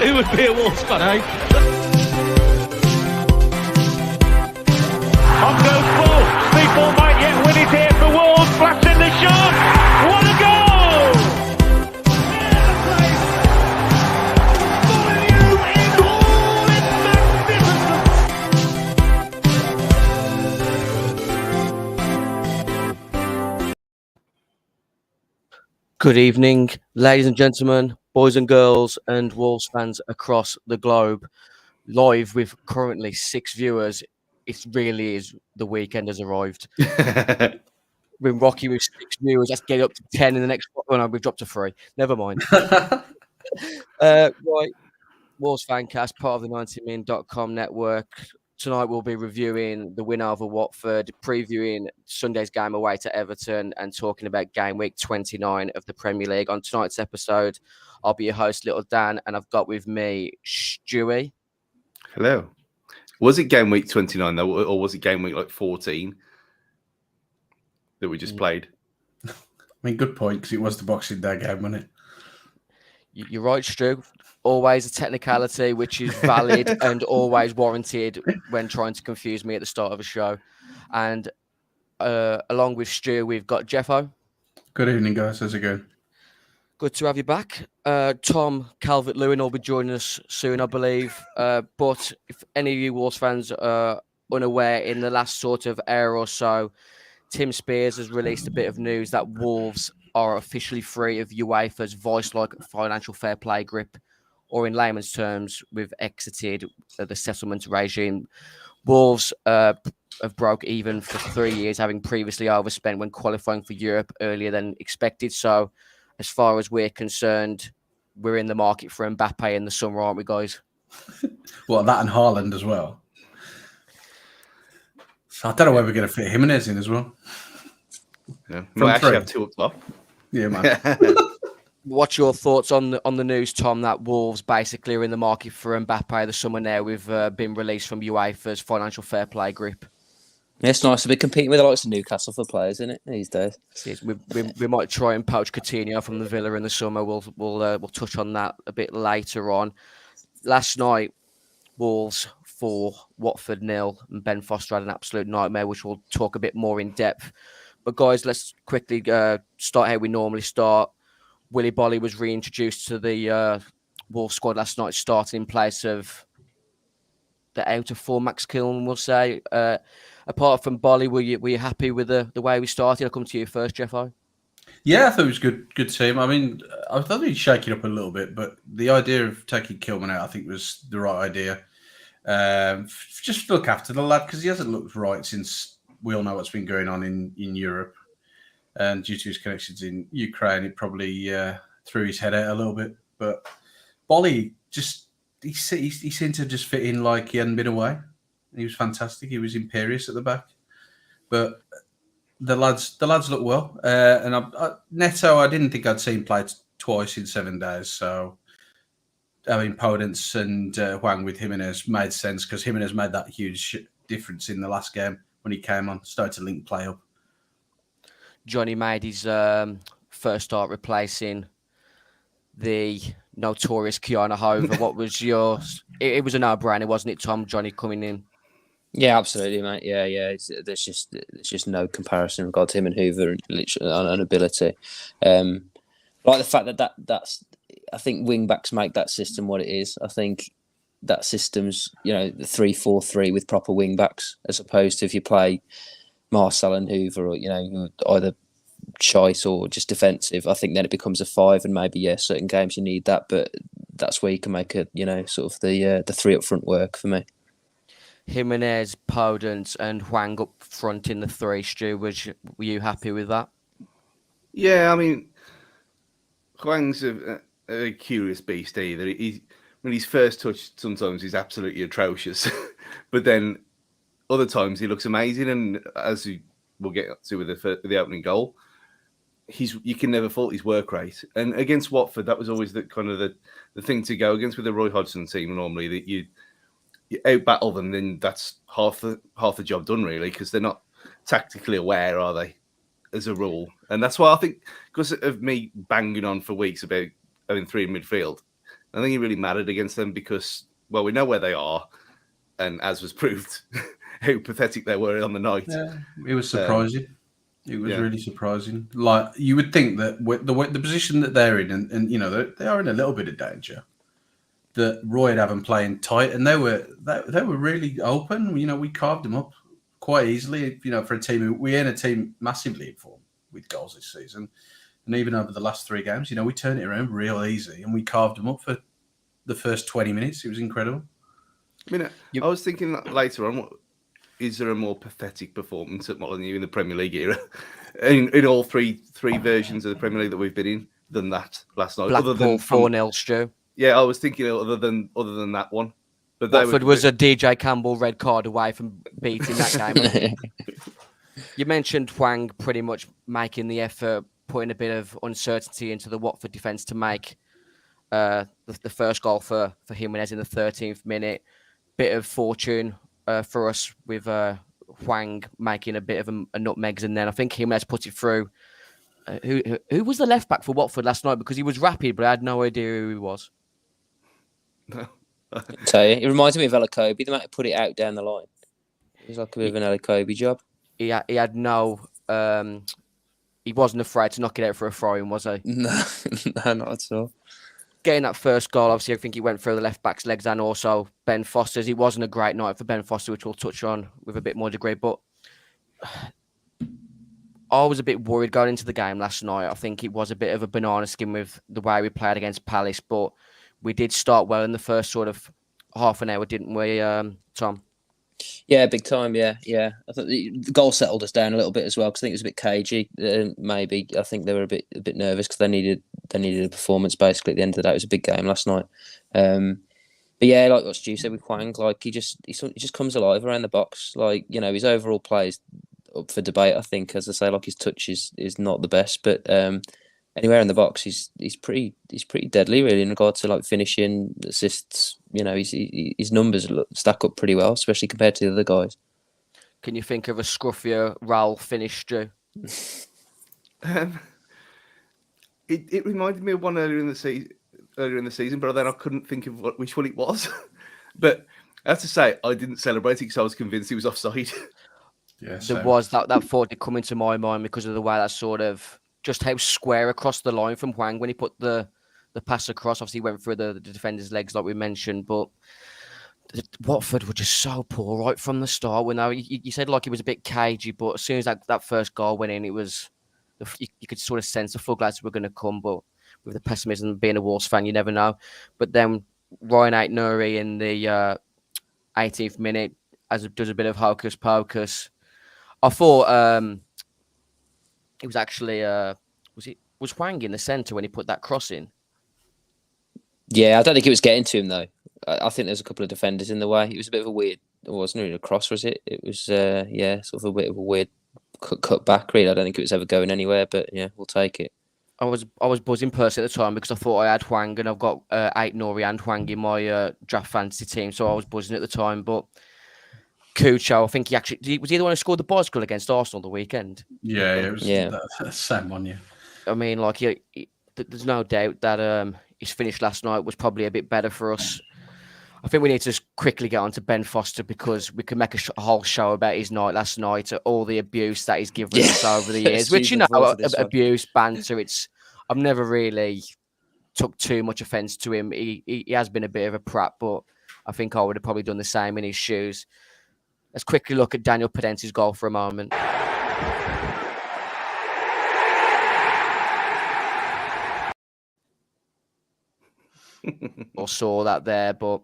Who would be a Wolves fan, eh? On goes Bull. People might yet win it here for Wolves. Flash in the shot. What a goal! Good evening, ladies and gentlemen, boys and girls, and Wolves fans across the globe. Live with currently 6 viewers. It really is the weekend has arrived. We're rocky with 6 viewers. Let's get up to 10 in the next. Oh no, we've dropped to 3. Never mind. Right, Wolves Fancast, part of the 90min.com network. Tonight we'll be reviewing the win over Watford, previewing Sunday's game away to Everton, and talking about game week 29 of the Premier League. On tonight's episode, I'll be your host, Little Dan, and I've got with me Stewie. Hello. Was it game week 29 though, or was it game week like 14 that we just played? I mean, good point, because it was the Boxing Day game, wasn't it? You're right, Stu. Always a technicality, which is valid and always warranted when trying to confuse me at the start of a show. And along with Stu, we've got Jeffo. Good evening, guys. How's it going? Good to have you back. Tom Calvert-Lewin will be joining us soon, I believe. But if any of you Wolves fans are unaware, in the last sort of hour or so, Tim Spears has released a bit of news that Wolves are officially free of UEFA's vice-like financial fair play grip, or in layman's terms, we've exited the settlement regime. Wolves have broke even for 3 years, having previously overspent when qualifying for Europe earlier than expected. So, as far as we're concerned, we're in the market for Mbappe in the summer, aren't we, guys? Well, that and Haaland as well. So I don't know where we're going to fit Jimenez in as well. Yeah. We actually have 2 up top. Yeah, man. What's your thoughts on the news, Tom, that Wolves basically are in the market for Mbappe the summer now? We've been released from UEFA's financial fair play grip. Yeah, it's nice to be competing with the likes of Newcastle for players, isn't it, these days? We might try and poach Coutinho from the Villa in the summer. We'll touch on that a bit later on. Last night, Wolves 4, Watford 0, and Ben Foster had an absolute nightmare, which we'll talk a bit more in depth. But guys, let's quickly start how we normally start. Willy Bolly was reintroduced to the Wolves squad last night, starting in place of the out of form Max Kilman, we'll say. Apart from Bolly, were you happy with the way we started? I'll come to you first, Jeffo. Yeah, I thought it was good team. I mean, I thought he'd shake it up a little bit, but the idea of taking Kilman out, I think, was the right idea. Just look after the lad, because he hasn't looked right since we all know what's been going on in Europe. And due to his connections in Ukraine, it probably threw his head out a little bit. But Bolly, he seemed to just fit in like he hadn't been away. He was fantastic. He was imperious at the back. But the lads look well. And Neto, I didn't think I'd seen play twice in 7 days. So, I mean, Podence and Hwang with Jimenez made sense, because Jimenez made that huge difference in the last game when he came on, started to link play up. Johnny made his first start replacing the notorious Kiana Hover. What was yours? It was a no-brainer, wasn't it, Tom? Johnny coming in. Yeah, absolutely, mate. Yeah. There's just no comparison in regard to him and Hoover on ability. Like the fact that's I think wing backs make that system what it is. I think that system's the 3-4-3 with proper wing backs, as opposed to if you play Marcel and Hoover, or either choice or just defensive. I think then it becomes a 5, and maybe certain games you need that, but that's where you can make a sort of the 3 up front work for me. Jimenez, Podence, and Hwang up front in the 3. Stu, were you happy with that? Yeah, I mean, Hwang's a curious beast either. When he's first touched, sometimes he's absolutely atrocious, but then other times he looks amazing. And as we'll get to with the opening goal, you can never fault his work rate. And against Watford, that was always the kind of the thing to go against with the Roy Hodgson team. Normally, that you out battle them, then that's half the job done really, because they're not tactically aware, are they? As a rule, and that's why I think, because of me banging on for weeks about having 3 in midfield, I think he really mattered against them because, well, we know where they are, and as was proved, how pathetic they were on the night. Yeah, it was surprising. It was really surprising. Like, you would think that the position that they're in, and you know, they are in a little bit of danger, that Roy would have them playing tight, and they were really open. You know, we carved them up quite easily. You know, for a team, we ain't a team massively in form with goals this season, and even over the last 3 games, you know, we turned it around real easy, and we carved them up for the first 20 minutes. It was incredible. I mean, I was thinking that later on, is there a more pathetic performance at Molineux in the Premier League era, in all three versions of the Premier League that we've been in, than that last night? Blackpool 4-0, Stu. Yeah, I was thinking other than that one. But Watford was a DJ Campbell red card away from beating that game. You mentioned Hwang pretty much making the effort, putting a bit of uncertainty into the Watford defence to make the first goal for Jimenez in the 13th minute. Bit of fortune for us with Hwang making a bit of a nutmegs, and then I think Jimenez put it through. Who was the left back for Watford last night? Because he was rapid, but I had no idea who he was. No. Tell you, it reminds me of Elakobi. They might have put it out down the line. It was like a bit of an Elakobi job. He had no. He wasn't afraid to knock it out for a throw-in, was he? No, not at all. Getting that first goal, obviously, I think he went through the left back's legs and also Ben Foster's. It wasn't a great night for Ben Foster, which we'll touch on with a bit more degree. But I was a bit worried going into the game last night. I think it was a bit of a banana skin with the way we played against Palace, but we did start well in the first sort of half an hour, didn't we, Tom? Yeah, big time. Yeah. I thought the goal settled us down a little bit as well because I think it was a bit cagey. Maybe I think they were a bit nervous because they needed a performance basically at the end of the day. It was a big game last night. But yeah, like what Stu said with Hwang, like he just comes alive around the box. Like, you know, his overall play is up for debate. I think, as I say, like his touch is not the best, but anywhere in the box, he's pretty deadly really in regard to like finishing, assists. You know, his numbers stack up pretty well, especially compared to the other guys. Can you think of a scruffier Raul finish, Drew? It reminded me of one earlier in the season, but then I couldn't think of which one it was. But I have to say, I didn't celebrate it because I was convinced he was offside. Yeah, there was that thought did come into my mind because of the way that sort of just how square across the line from Hwang when he put the pass across. Obviously, he went through the defender's legs, like we mentioned, but Watford were just so poor right from the start. When you said like it was a bit cagey, but as soon as that first goal went in, it was you could sort of sense the floodlights were going to come. But with the pessimism, being a Wolves fan, you never know. But then Ryan Ait-Nouri in the 18th minute does a bit of hocus pocus. I thought it was actually was Hwang in the centre when he put that cross in. Yeah, I don't think it was getting to him though. I think there's a couple of defenders in the way. It was a bit of a weird. It wasn't really a cross, was it? It was sort of a bit of a weird cut back. Really, I don't think it was ever going anywhere. But yeah, we'll take it. I was buzzing personally at the time because I thought I had Hwang and I've got Ait-Nouri and Hwang in my draft fantasy team, so I was buzzing at the time. But Kucho, I think was he the one who scored the bicycle against Arsenal the weekend? Yeah, it was the same one. Yeah, I mean, like there's no doubt that his finish last night was probably a bit better for us. I think we need to just quickly get on to Ben Foster because we can make a whole show about his night last night, all the abuse that he's given us over the years, which, you know, abuse, banter. I've never really took too much offence to him. He has been a bit of a prat, but I think I would have probably done the same in his shoes. Let's quickly look at Daniel Podence's goal for a moment. Or saw that there, but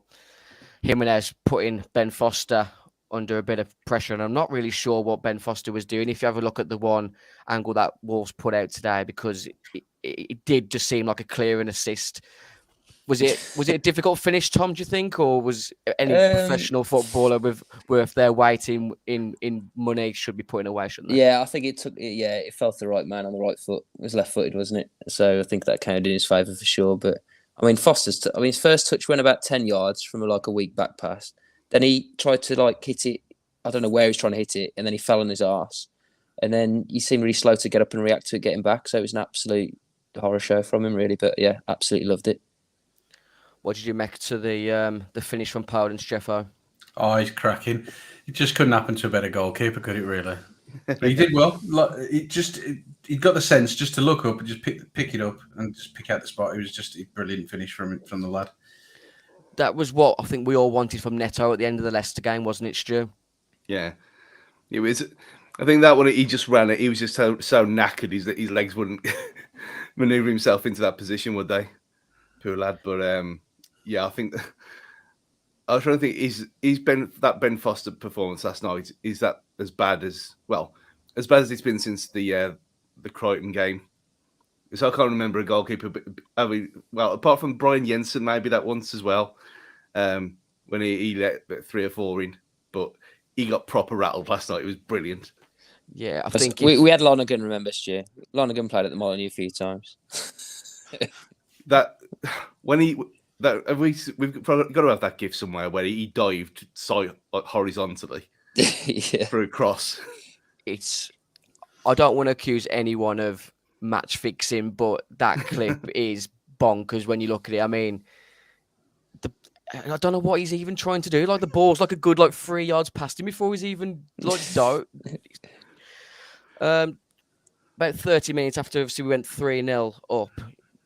Jimenez putting Ben Foster under a bit of pressure, and I'm not really sure what Ben Foster was doing. If you have a look at the one angle that Wolves put out today, because it did just seem like a clear and assist. Was it a difficult finish, Tom? Do you think, or was any Um, professional footballer worth their weight in money should be putting away, shouldn't they? Yeah, I think it fell to the right man on the right foot. It was left-footed, wasn't it? So I think that counted in his favour for sure. But I mean, his first touch went about 10 yards from like a weak back pass. Then he tried to like hit it. I don't know where he was trying to hit it, and then he fell on his arse. And then he seemed really slow to get up and react to it getting back. So it was an absolute horror show from him, really. But yeah, absolutely loved it. What did you make to the finish from Powden's, Jeffo? Oh, he's cracking. It just couldn't happen to a better goalkeeper, could it? Really? But he did well. He got the sense just to look up and just pick it up and just pick out the spot. It was just a brilliant finish from the lad. That was what I think we all wanted from Neto at the end of the Leicester game, wasn't it, Stu? Yeah, it was. I think that one he just ran it. He was just so knackered. His legs wouldn't maneuver himself into that position, would they? Poor lad. But yeah, I think I was trying to think. Is Ben Foster performance last night? Is that as bad as it's been since the Crichton game? So I can't remember a goalkeeper. But, apart from Brian Jensen, maybe that once as well, when he let 3 or 4 in, but he got proper rattled last night. It was brilliant. Yeah, I think we had Lonergan. Remember, Stu? Lonergan played at the Molyneux a few times. We've got to have that gif somewhere where he dived horizontally through a cross. I don't want to accuse anyone of match fixing, but that clip is bonkers when you look at it. I mean, I don't know what he's even trying to do. Like the ball's like a good 3 yards past him before he's even about 30 minutes after obviously we went 3-0 up,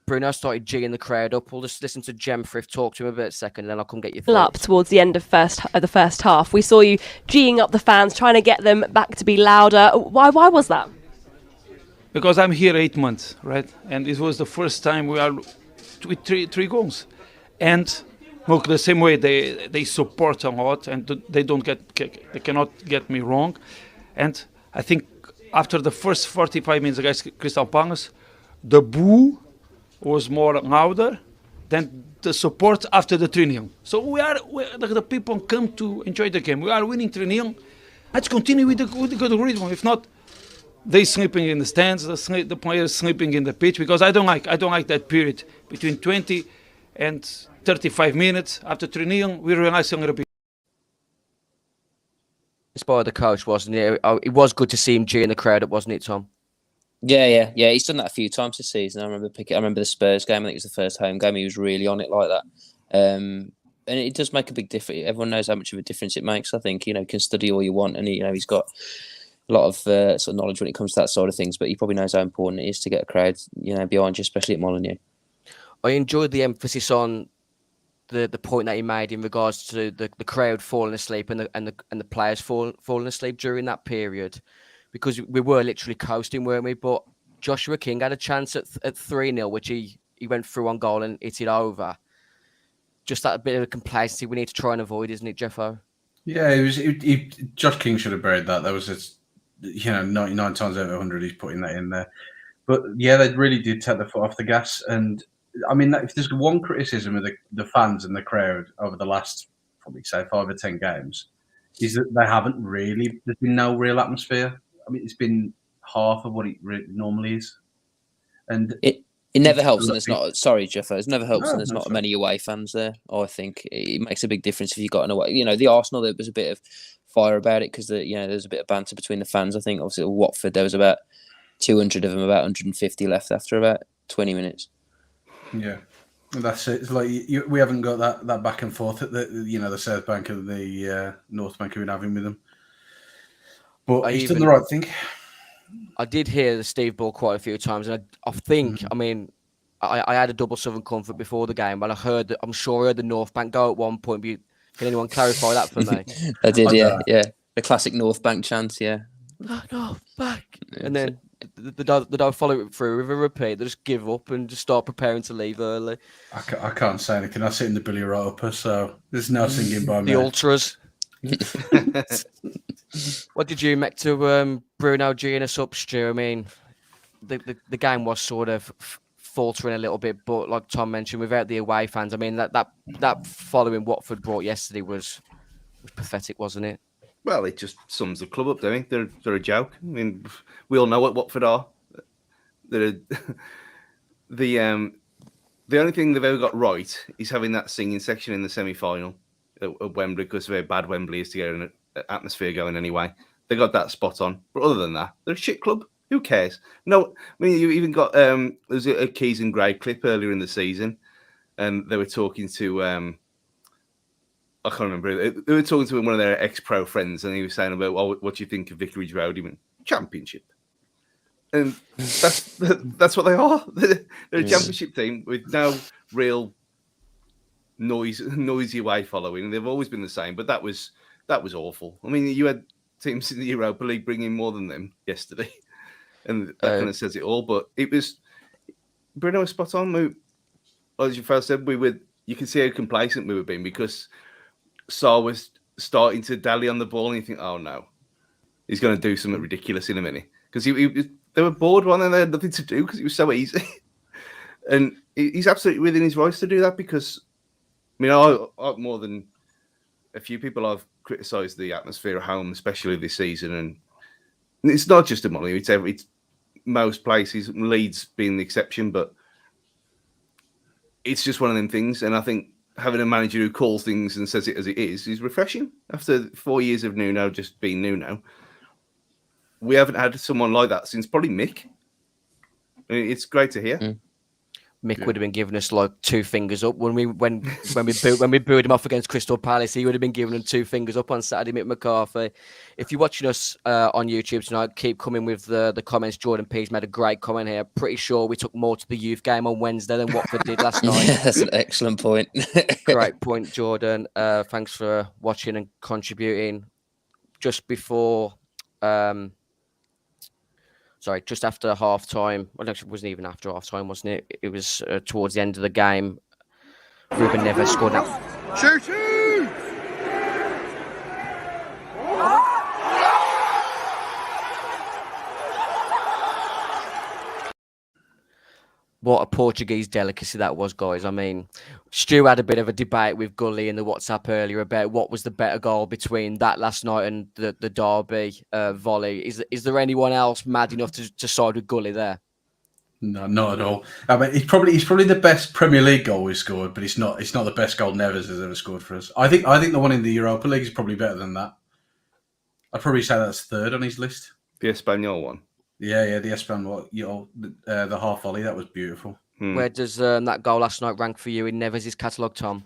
Bruno started jigging the crowd up. We'll just listen to Jem Frith talk to him a bit second, and then I'll come get your thoughts. Up towards the end of the first half, we saw you geeing up the fans, trying to get them back to be louder. Why was that? Because I'm here 8 months, right? And it was the first time we are with three goals. And look, the same way they support a lot, and they cannot get me wrong. And I think after the first 45 minutes against Crystal Palace, the boo was more louder than the support after the 3-0. So the people come to enjoy the game. We are winning 3-0. Let's continue with the good rhythm. If not, they sleeping in the stands, the players sleeping in the pitch, because I don't like that period between 20 and 35 minutes after 3-0. We realize a little bit. Inspired the coach, wasn't it? It was good to see him cheering the crowd up, wasn't it, Tom? Yeah. He's done that a few times this season. I remember the Spurs game. I think it was the first home game. He was really on it like that. And it does make a big difference. Everyone knows how much of a difference it makes. I think, you can study all you want, and he's got a lot of sort of knowledge when it comes to that sort of things. But he probably knows how important it is to get a crowd, behind you, especially at Molyneux. I enjoyed the emphasis on the point that he made in regards to the crowd falling asleep and the players falling asleep during that period, because we were literally coasting, weren't we? But Joshua King had a chance at 3-0, which he went through on goal and hit it over. Just that bit of complacency we need to try and avoid, isn't it, Jeffo? Yeah, Josh King should have buried that. That was 99 times out of 100 he's putting that in there. But yeah, they really did take the foot off the gas. And I mean, if there's one criticism of the fans and the crowd over the last, probably say 5 or 10 games, is that they haven't really. There's been no real atmosphere. I mean, it's been half of what it normally is, and it never helps. And there's not. Sorry, Jeff. It never helps, and there's not sorry. many away fans there. I think it makes a big difference if you got an away. The Arsenal, there was a bit of fire about it because there's a bit of banter between the fans. I think obviously at Watford there was about 200 of them, about 150 left after about 20 minutes. Yeah, that's it. It's like we haven't got that back and forth at the South Bank and the North Bank we've been having with them. But he's done the right thing. I did hear the Steve Ball quite a few times, and I think, I mean, I had a double Southern Comfort before the game, but I'm sure I heard the North Bank go at one point. Can anyone clarify that for me? I did, yeah. The classic North Bank chant, yeah. North Bank. And then they don't follow it through with a repeat. They just give up and just start preparing to leave early. I can't say anything. I sit in the Billy Rat upper, so there's no singing by me. The Ultras. What did you make to Bruno G us up, Stu? I mean, the game was sort of faltering a little bit. But like Tom mentioned, without the away fans, I mean that following Watford brought yesterday was pathetic, wasn't it? Well, it just sums the club up, don't it? They're a joke. I mean, we all know what Watford are. They're the only thing they've ever got right is having that singing section in the semi-final at Wembley, because of how bad Wembley is to get an atmosphere going anyway. They got that spot on. But other than that, they're a shit club. Who cares? No, I mean, you even got there's a Keys and Gray clip earlier in the season, and they were talking to I can't remember. They were talking to one of their ex-pro friends, and he was saying about, "Oh, what do you think of Vicarage Road?" He went, "Championship," and that's what they are. They're a championship team with no real noisy away following. They've always been the same, but that was awful. I mean, you had teams in the Europa League bringing more than them yesterday, and that kind of says it all. But it was Bruno was spot on. As you first said, you can see how complacent we were being, because Sarr was starting to dally on the ball, and you think, oh no, he's going to do something ridiculous in a minute, because they were bored, weren't they? They had nothing to do because it was so easy. And he's absolutely within his rights to do that, because I mean, I more than a few people, I've criticised the atmosphere at home, especially this season, and it's not just at Molyneux, it's most places, Leeds being the exception, but it's just one of them things. And I think having a manager who calls things and says it as it is refreshing. After 4 years of Nuno just being Nuno, we haven't had someone like that since probably Mick. I mean, it's great to hear. Mick would have been giving us like 2 fingers up when we booed him off against Crystal Palace. He would have been giving them 2 fingers up on Saturday. Mick McCarthy. If you're watching us on YouTube tonight, keep coming with the comments. Jordan Pease made a great comment here. Pretty sure we took more to the youth game on Wednesday than Watford did last night. That's an excellent point. Great point, Jordan. Thanks for watching and contributing. Just before. Just after half time. Well, actually, it wasn't even after half time, wasn't it? It was towards the end of the game. Ruben Neves scored that. Shooting! What a Portuguese delicacy that was, guys. I mean, Stu had a bit of a debate with Gully in the WhatsApp earlier about what was the better goal between that last night and the Derby volley. Is there anyone else mad enough to side with Gully there? No, not at all. I mean, he's probably the best Premier League goal we've scored, but it's not the best goal Neves has ever scored for us. I think the one in the Europa League is probably better than that. I'd probably say that's third on his list. The Espanyol one. Yeah, the Espanyol, the half volley, that was beautiful. Where does that goal last night rank for you in Neves' catalogue, Tom?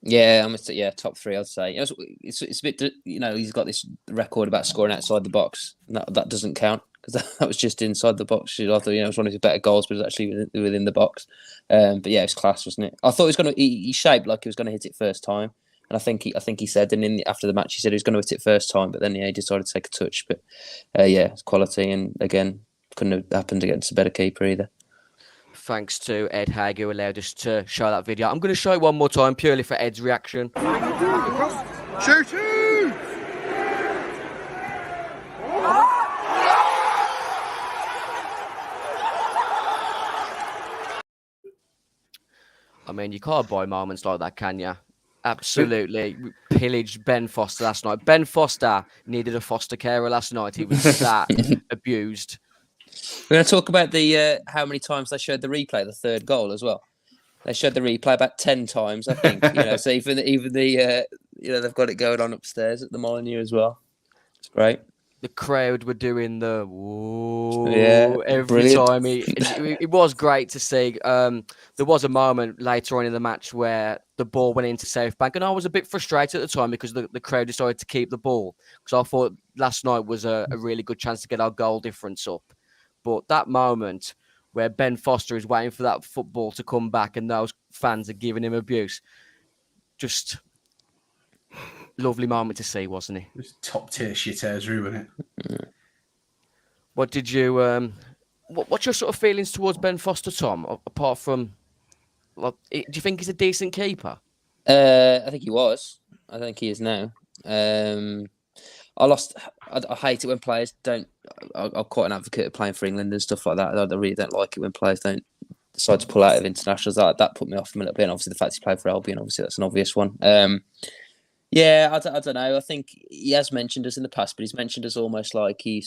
Yeah, top 3, I'd say. It's a bit, he's got this record about scoring outside the box. That doesn't count, because that was just inside the box. I thought, it was one of his better goals, but it was actually within the box. But yeah, it was class, wasn't it? I thought he shaped like he was going to hit it first time. And I think he said, and after the match, he said he was going to hit it first time, but then he decided to take a touch. But it's quality, and again, couldn't have happened against a better keeper either. Thanks to Ed Haig, who allowed us to show that video. I'm going to show it one more time, purely for Ed's reaction. Shooting! I mean, you can't buy moments like that, can you? Absolutely pillaged Ben Foster last night. Ben Foster needed a foster carer last night. He was that abused. We're going to talk about the how many times they showed the replay, the third goal as well. They showed the replay about 10 times, I think. So even the they've got it going on upstairs at the Molyneux as well. It's great. The crowd were doing the whoa every brilliant. time. It was great to see. There was a moment later on in the match where the ball went into South Bank, and I was a bit frustrated at the time because the crowd decided to keep the ball, because I thought last night was a really good chance to get our goal difference up. But that moment where Ben Foster is waiting for that football to come back and those fans are giving him abuse, just lovely moment to see, wasn't it? It was top tier shit airs, wasn't it? What did you? What's your sort of feelings towards Ben Foster, Tom? Apart from, do you think he's a decent keeper? I think he was. I think he is now. I hate it when players don't. I'm quite an advocate of playing for England and stuff like that. I really don't like it when players don't decide to pull out of internationals. That put me off him a little bit. And obviously, the fact he played for Albion, obviously, that's an obvious one. Yeah, I don't know. I think he has mentioned us in the past, but he's mentioned us almost like he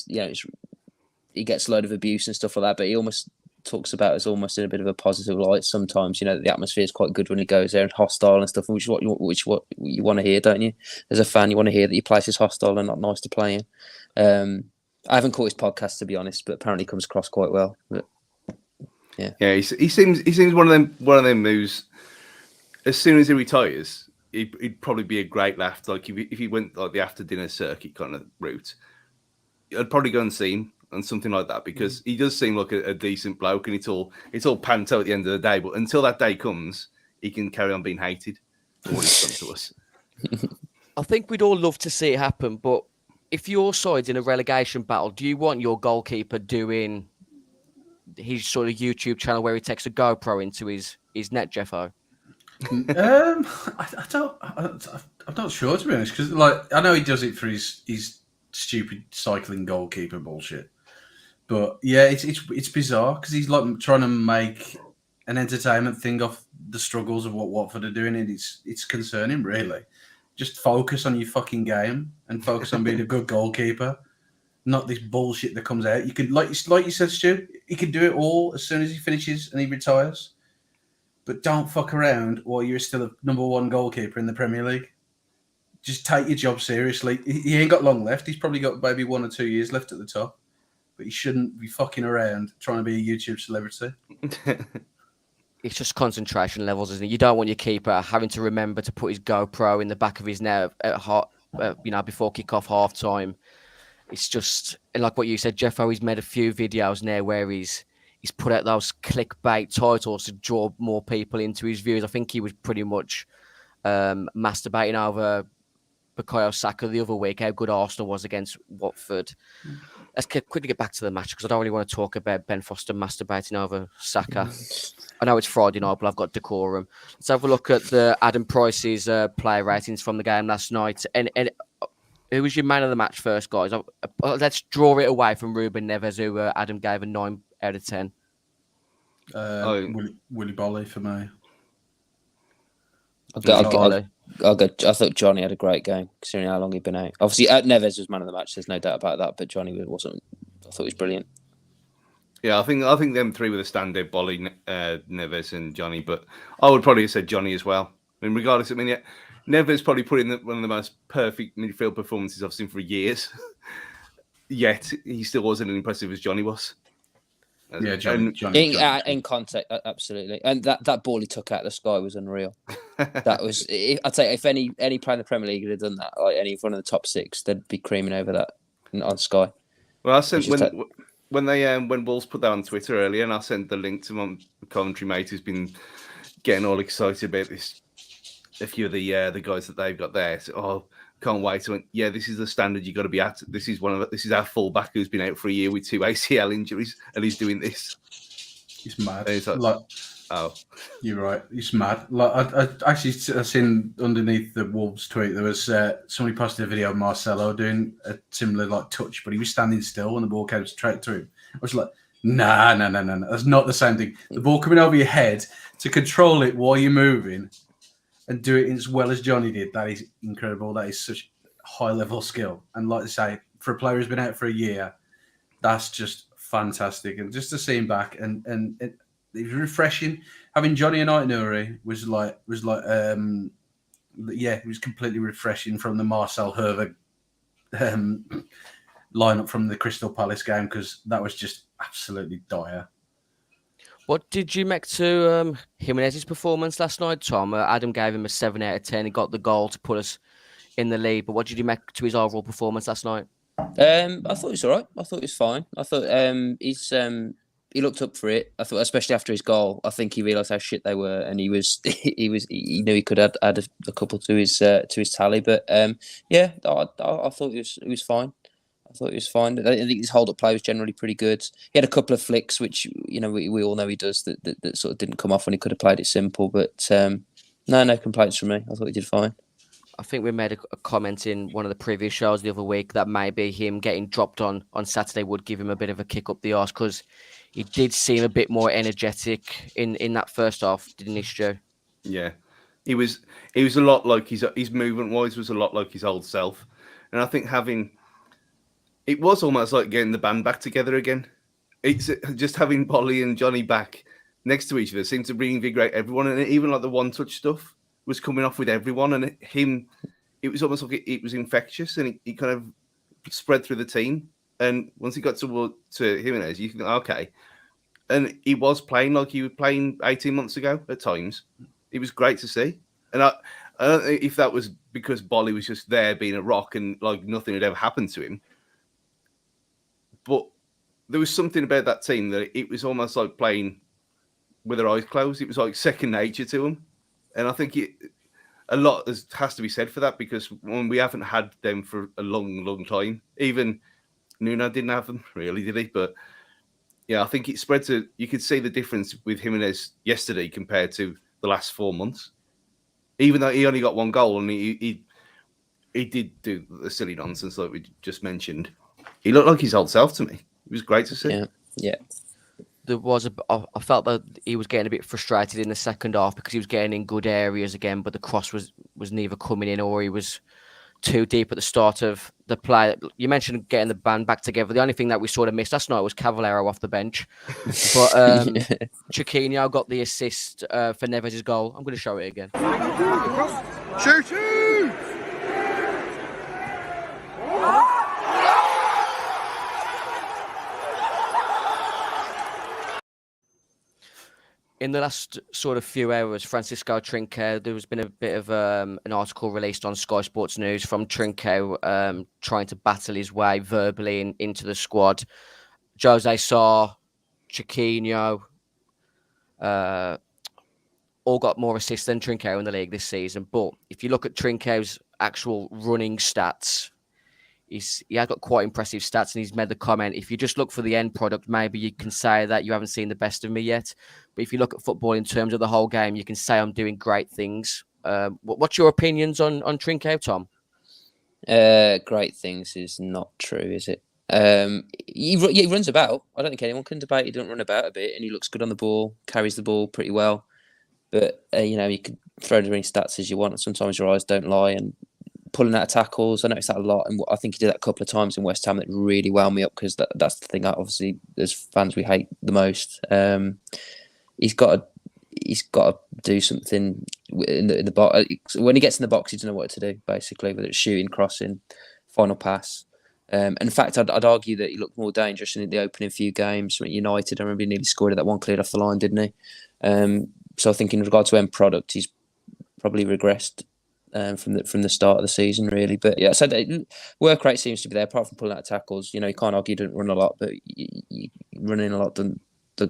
gets a load of abuse and stuff like that, but he almost talks about us almost in a bit of a positive light sometimes. The atmosphere is quite good when he goes there and hostile and stuff, which is what you want to hear, don't you? As a fan, you want to hear that your place is hostile and not nice to play in. I haven't caught his podcast, to be honest, but apparently he comes across quite well. But, yeah, he seems one of them who's, as soon as he retires, he'd probably be a great laugh. Like if he went like the after dinner circuit kind of route, I'd probably go and see him and something like that, because he does seem like a decent bloke, and it's all panto at the end of the day. But until that day comes, he can carry on being hated for what he's done to us. I think we'd all love to see it happen, but if your side's in a relegation battle, do you want your goalkeeper doing his sort of YouTube channel where he takes a GoPro into his net, Jeffo? I'm not sure, to be honest, because I know he does it for his stupid cycling goalkeeper bullshit. But yeah, it's bizarre because he's like trying to make an entertainment thing off the struggles of what Watford are doing, and it's concerning, really. Just focus on your fucking game and focus on being a good goalkeeper, not this bullshit that comes out. You could, like you said, Stu, he could do it all as soon as he finishes and he retires. But don't fuck around while you're still a number one goalkeeper in the Premier League. Just take your job seriously. He ain't got long left. He's probably got maybe 1 or 2 years left at the top. But he shouldn't be fucking around trying to be a YouTube celebrity. It's just concentration levels, isn't it? You don't want your keeper having to remember to put his GoPro in the back of his net before kick-off, half-time. It's just, like what you said, Jeffo, he's made a few videos now where he's put out those clickbait titles to draw more people into his views. I think he was pretty much masturbating over Bukayo Saka the other week, how good Arsenal was against Watford. Let's quickly get back to the match, because I don't really want to talk about Ben Foster masturbating over Saka. I know it's Friday night, but I've got decorum. Let's have a look at the Adam Price's player ratings from the game last night. And who was your man of the match first, guys? Let's draw it away from Ruben Neves, who Adam gave a 9 out of 10. Willy Bolly for me. I thought Johnny had a great game, considering how long he'd been out. Obviously, Neves was man of the match. There's no doubt about that. But Johnny wasn't. I thought he was brilliant. Yeah, I think them three were the standout: Bolly, Neves, and Johnny. But I would probably have said Johnny as well. I mean, regardless, Neves probably put in one of the most perfect midfield performances I've seen for years. Yet he still wasn't as impressive as Johnny was. Yeah, Johnny. In context, absolutely. And that ball he took out of the sky was unreal. That was, I'd say, if any player in the Premier League had done that, like any one of the top 6, they'd be creaming over that on Sky. Well, I sent when Wolves put that on Twitter earlier, and I sent the link to my commentary mate who's been getting all excited about this. A few of the guys that they've got there. So, can't wait. So, yeah, this is the standard you got to be at. This is our fullback who's been out for a year with 2 ACL injuries, and he's doing this. He's mad. You're right. He's mad. I actually seen underneath the Wolves tweet there was somebody posted a video of Marcelo doing a similar touch, but he was standing still when the ball came straight through him. I was like, no, that's not the same thing. The ball coming over your head to control it while you're moving and do it as well as Johnny did. That is incredible. That is such high level skill. And like I say, for a player who's been out for a year, that's just fantastic. And just to see him back and it was refreshing. Having Johnny and Aït-Nouri was it was completely refreshing from the Marcel Hervé lineup from the Crystal Palace game, because that was just absolutely dire. What did you make to Jimenez's performance last night, Tom? Adam gave him a 7 out of 10. He got the goal to put us in the lead. But what did you make to his overall performance last night? I thought he was all right. I thought he was fine. I thought he looked up for it. I thought, especially after his goal, I think he realised how shit they were, and he knew he could add a couple to his tally. But I thought he was fine. I thought he was fine. I think his hold-up play was generally pretty good. He had a couple of flicks, which we all know he does, that sort of didn't come off when he could have played it simple. But no complaints from me. I thought he did fine. I think we made a comment in one of the previous shows the other week that maybe him getting dropped on Saturday would give him a bit of a kick up the arse, because he did seem a bit more energetic in that first half, didn't he, Stu? Yeah, he was a lot like his movement wise was a lot like his old self, and I think it was almost like getting the band back together again. It's just having Polly and Johnny back next to each other seemed to reinvigorate everyone, and even like the one touch stuff was coming off with everyone, and it was almost like it was infectious, and it kind of spread through the team. And once he got to Jimenez, you think, okay. And he was playing like he was playing 18 months ago at times. It was great to see. And I don't know if that was because Bolly was just there being a rock and like nothing had ever happened to him. But there was something about that team that it was almost like playing with their eyes closed. It was like second nature to them. And I think a lot has to be said for that, because when we haven't had them for a long, long time. Even Nuno didn't have them, really, did he? But yeah, I think it spread to. You could see the difference with Jimenez yesterday compared to the last 4 months. Even though he only got one goal and he did do the silly nonsense like we just mentioned, he looked like his old self to me. It was great to see. Yeah. I felt that he was getting a bit frustrated in the second half because he was getting in good areas again, but the cross was neither coming in or he was too deep at the start of the play. You mentioned getting the band back together. The only thing that we sort of missed last night was Cavallero off the bench. But Chiquinho got the assist for Neves' goal. I'm going to show it again. In the last sort of few hours, Francisco Trincao, there has been a bit of an article released on Sky Sports News from Trincao trying to battle his way verbally into the squad. Jose Sarr, Chiquinho, all got more assists than Trincao in the league this season. But if you look at Trincao's actual running stats, he has got quite impressive stats, and he's made the comment, if you just look for the end product, maybe you can say that you haven't seen the best of me yet. But if you look at football in terms of the whole game, you can say I'm doing great things. What's your opinions on Trincao, Tom? Great things is not true, is it? He runs about. I don't think anyone can debate he doesn't run about a bit, and he looks good on the ball, carries the ball pretty well. But, you could throw as many stats as you want, and sometimes your eyes don't lie, and pulling out of tackles, I noticed that a lot, and I think he did that a couple of times in West Ham that really wound me up, because that's the thing that obviously as fans we hate the most. He's got to do something in the box. When he gets in the box, he doesn't know what to do, basically, whether it's shooting, crossing, final pass. In fact, I'd argue that he looked more dangerous in the opening few games at United. I remember he nearly scored at that one cleared off the line, didn't he? So I think in regard to end product, he's probably regressed from the start of the season, really. But yeah, so the work rate seems to be there, apart from pulling out tackles. You can't argue he didn't run a lot, but running a lot doesn't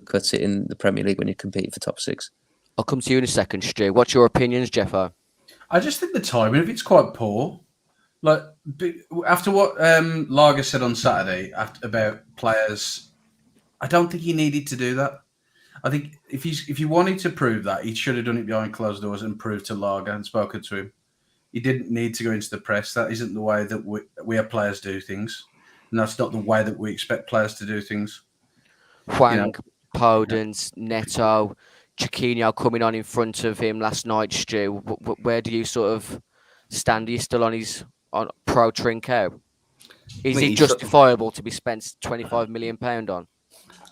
cut it in the Premier League when you compete for top six. I'll come to you in a second, Stu. What's your opinions, Jeffo? I just think the timing of it's quite poor. Like, after what Lager said on Saturday about players, I don't think he needed to do that. I think if you wanted to prove that, he should have done it behind closed doors and proved to Lager and spoken to him. He didn't need to go into the press. That isn't the way that we have players do things. And that's not the way that we expect players to do things. Hwang, Podence, Neto, Chiquinho coming on in front of him last night, Stu. Where do you sort of stand? Are you still on pro Trincao? Is he justifiable to be spent £25 million on?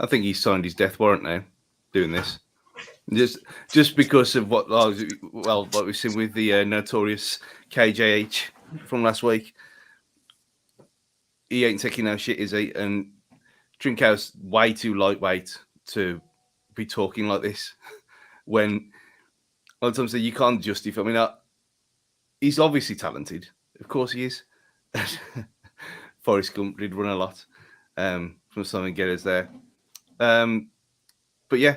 I think he's signed his death warrant now, doing this. Just because of what we've seen with the notorious KJH from last week. He ain't taking no shit, is he? And Trincao's way too lightweight to be talking like this. When a lot of times you can't justify. I mean, he's obviously talented. Of course he is. Forrest Gump did run a lot from Simon Geddes there. But yeah,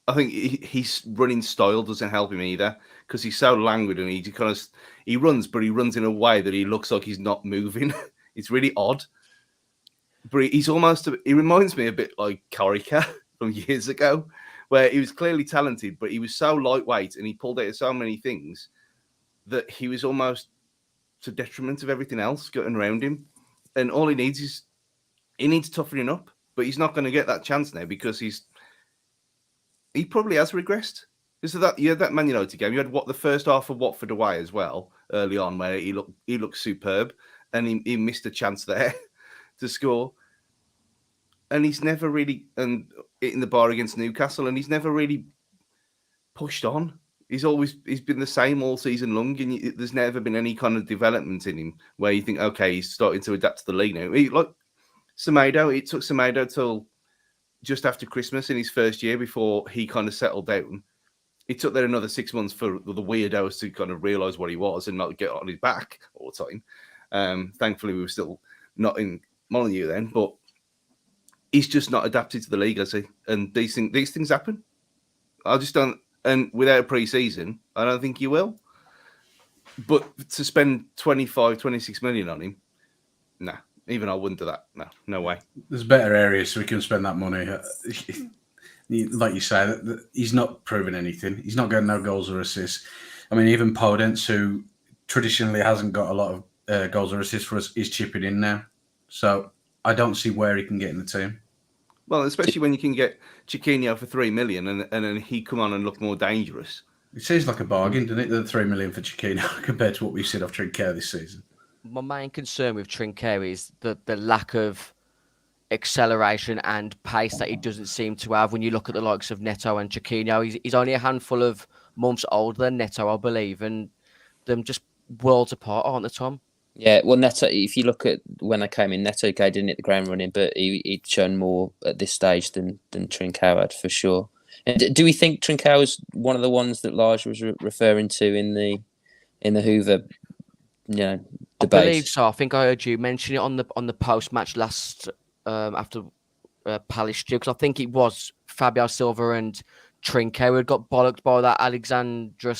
I think his running style doesn't help him either, because he's so languid and he runs, but he runs in a way that he looks like he's not moving. It's really odd. But he reminds me a bit like Corica from years ago, where he was clearly talented, but he was so lightweight and he pulled out so many things that he was almost to detriment of everything else going around him. And all he needs is toughening up. but he's not going to get that chance now because he probably has regressed. So that you had that Man United game. You had the first half of Watford away as well early on, where he looked superb, and he missed a chance there to score. And he's never really hitting the bar against Newcastle, and he's never really pushed on. He's been the same all season long, and there's never been any kind of development in him where you think, okay, he's starting to adapt to the league now. Like Semedo, it took Semedo till just after Christmas in his first year before he kind of settled down. It took there another 6 months for the weirdos to kind of realise what he was and not get on his back all the time. Thankfully, we were still not in Molineux then, but he's just not adapted to the league, has he? And these things happen. I just don't. And without a pre-season, I don't think he will. But to spend 26 million on him, nah. Even I wouldn't do that. No way. There's better areas so we can spend that money. Like you say, he's not proven anything. He's not getting no goals or assists. I mean, even Podence, who traditionally hasn't got a lot of goals or assists for us, is chipping in now. So I don't see where he can get in the team. Well, especially when you can get Chiquinho for 3 million and then he come on and look more dangerous. It seems like a bargain, doesn't it? The 3 million for Chiquinho compared to what we've seen off Trincao this season. My main concern with Trincao is the lack of acceleration and pace that he doesn't seem to have when you look at the likes of Neto and Chiquinho. He's only a handful of months older than Neto, I believe, and them just worlds apart, aren't they, Tom? Yeah, well, Neto, if you look at when they came in, Neto didn't hit the ground running, but he'd shown more at this stage than Trincao had, for sure. And do we think Trincao is one of the ones that Lars was referring to in the Hoover, debate? I believe so. I think I heard you mention it on the post match last after Palace, because I think it was Fabio Silva and Trincao who had got bollocked by that Alexander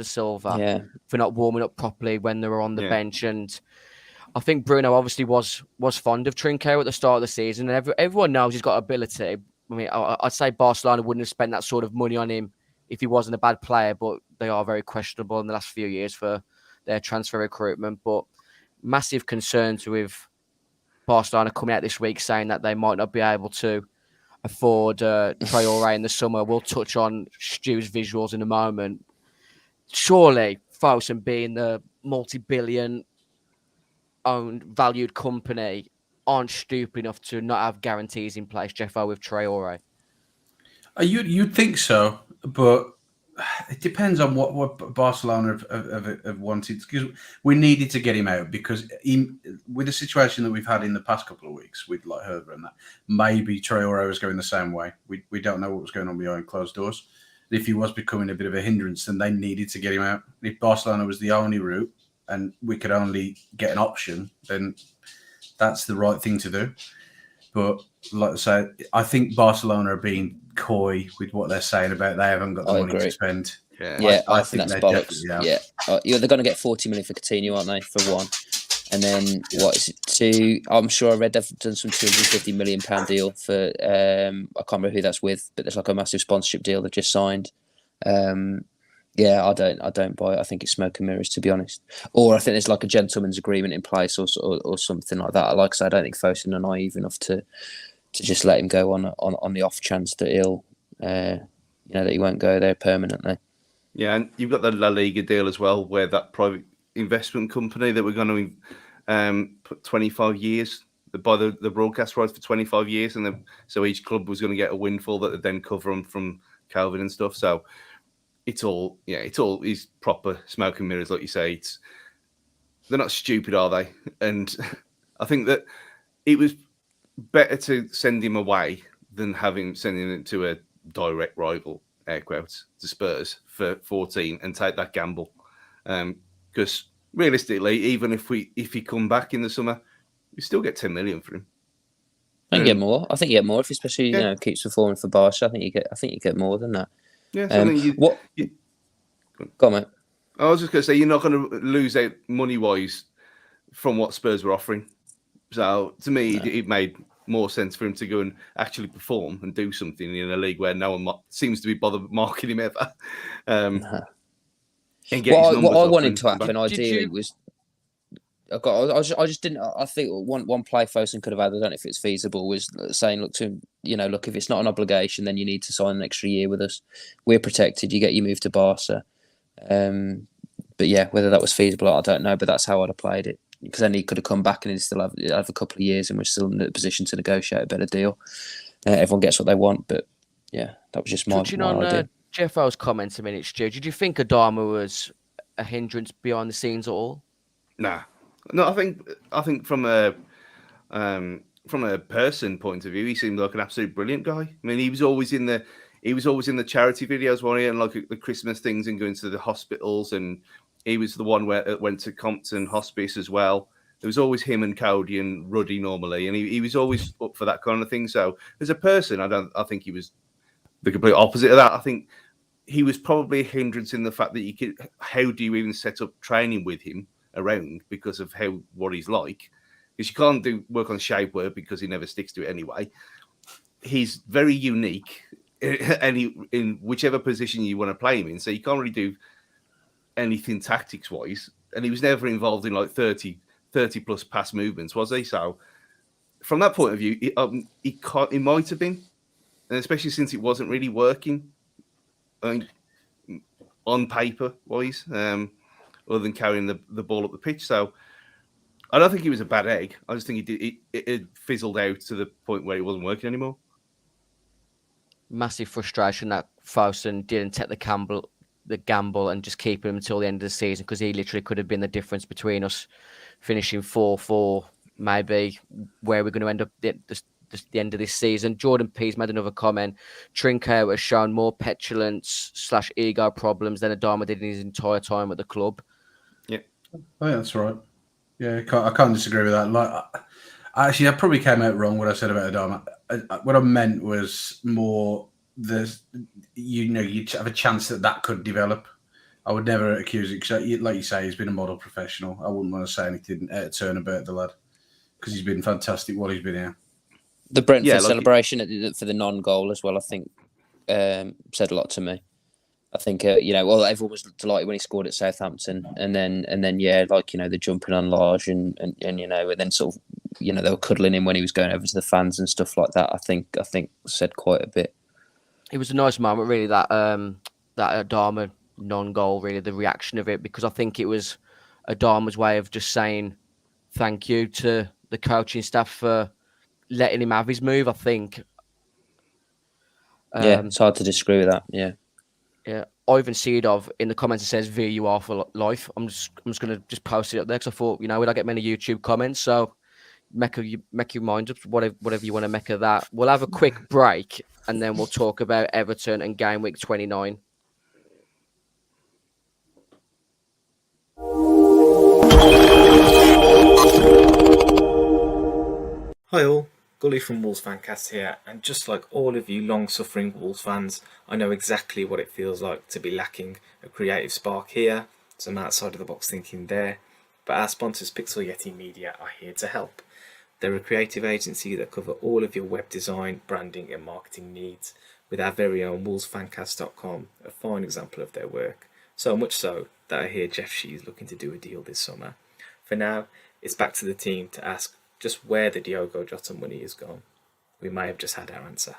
Silva for not warming up properly when they were on the bench. And I think Bruno obviously was fond of Trincao at the start of the season, and everyone knows he's got ability. I mean, I'd say Barcelona wouldn't have spent that sort of money on him if he wasn't a bad player, but they are very questionable in the last few years for their transfer recruitment. But massive concerns with Barcelona coming out this week saying that they might not be able to afford Traore in the summer. We'll touch on Stu's visuals in a moment. Surely, Fosun being the multi-billion owned, valued company, aren't stupid enough to not have guarantees in place, Jeffo, with Traore. You'd think so, but it depends on what Barcelona have wanted. Because we needed to get him out because with the situation that we've had in the past couple of weeks with like Herber and that, maybe Traore was going the same way. We don't know what was going on behind closed doors. If he was becoming a bit of a hindrance, then they needed to get him out. If Barcelona was the only route and we could only get an option, then that's the right thing to do. But like I say, I think Barcelona are being coy with what they're saying about they haven't got the money to spend. I think that's bollocks. Yeah, they're going to get 40 million for Coutinho, aren't they, for one? And then what is it? Two? I'm sure I read they've done some £250 million deal for. I can't remember who that's with, but there's like a massive sponsorship deal they've just signed. I don't buy it. I think it's smoke and mirrors, to be honest. Or I think there's like a gentleman's agreement in place, or something like that. Like I said, I don't think Fosun are naive enough to just let him go on the off chance that he'll, that he won't go there permanently. Yeah, and you've got the La Liga deal as well, where that private investment company that we're going to put 25 years, buy the broadcast rights for 25 years, and so each club was going to get a windfall that would then cover them from Calvin and stuff. So it's all is proper smoke and mirrors, like you say. They're not stupid, are they? And I think that it was better to send him away than sending him to a direct rival, air quotes, to Spurs for 14 and take that gamble. Because realistically, even if he come back in the summer, we still get 10 million for him. I think you get more. I think you get more if, especially keeps performing for Barca. I think you get more than that. Yeah. Go on, mate. I was just going to say you're not going to lose out money wise from what Spurs were offering. So to me, it made more sense for him to go and actually perform and do something in a league where no one seems to be bothered marking him ever. And get his numbers what I up wanted to happen ideally was. I just didn't. I think one play Fosun could have had. I don't know if it's feasible. Was saying, look to him, look, if it's not an obligation, then you need to sign an extra year with us. We're protected. You get your move to Barca. But yeah, whether that was feasible, I don't know. But that's how I'd have played it, because then he could have come back and he'd still have a couple of years, and we're still in a position to negotiate a better deal. Everyone gets what they want, but yeah, that was just my idea. Jeffo's comments a minute, Stu. Did you think Adama was a hindrance behind the scenes at all? Nah, no. I think from a person point of view, he seemed like an absolute brilliant guy. I mean, he was always in the charity videos, wasn't he? And like the Christmas things and going to the hospitals, and he was the one where went to Compton Hospice as well. There was always him and Cody and Ruddy normally, and he was always up for that kind of thing. So as a person, I think he was the complete opposite of that. I think he was probably a hindrance in the fact that how do you even set up training with him around because of what he's like? Because you can't work on shape work because he never sticks to it anyway. He's very unique, and in whichever position you want to play him in, so you can't really do anything tactics wise. And he was never involved in like 30 plus pass movements, was he? So from that point of view, he might have been, and especially since it wasn't really working. I mean, on paper wise, other than carrying the ball up the pitch. So I don't think he was a bad egg. I just think it fizzled out to the point where it wasn't working anymore. Massive frustration that Fosun didn't take the gamble and just keep him until the end of the season, because he literally could have been the difference between us finishing 4-4, maybe where we're going to end up the end of this season. Jordan Pease made another comment. Trincao has shown more petulance / ego problems than Adama did in his entire time at the club. Yeah, I think that's right. Yeah, I can't disagree with that. Like, actually, I probably came out wrong what I said about Adama. What I meant was more you'd have a chance that could develop. I would never accuse it, because, like you say, he's been a model professional. I wouldn't want to say anything out of turn about the lad, because he's been fantastic while he's been here. The Brentford celebration for the non-goal as well, I think, said a lot to me. I think, everyone was delighted when he scored at Southampton, and then, the jumping on Large and then sort of, they were cuddling him when he was going over to the fans and stuff like that. I think said quite a bit. It was a nice moment, really, that Adama non-goal, really, the reaction of it, because I think it was Adama's way of just saying thank you to the coaching staff for letting him have his move, I think. It's hard to disagree with that. Yeah. Ivan Seedov in the comments says VUR for life. I'm just going to post it up there, because I thought, we don't get many YouTube comments, so make your mind up, whatever you want to make of that. We'll have a quick break, and then we'll talk about Everton and game week 29. Hi all, Gully from Wolves Fancast here, and just like all of you long-suffering Wolves fans, I know exactly what it feels like to be lacking a creative spark here, some outside-of-the-box thinking there, but our sponsors Pixel Yeti Media are here to help. They're a creative agency that cover all of your web design, branding and marketing needs, with our very own wolvesfancast.com, a fine example of their work. So much so that I hear Jeff Shee is looking to do a deal this summer. For now, it's back to the team to ask just where the Diogo Jota money is gone. We may have just had our answer.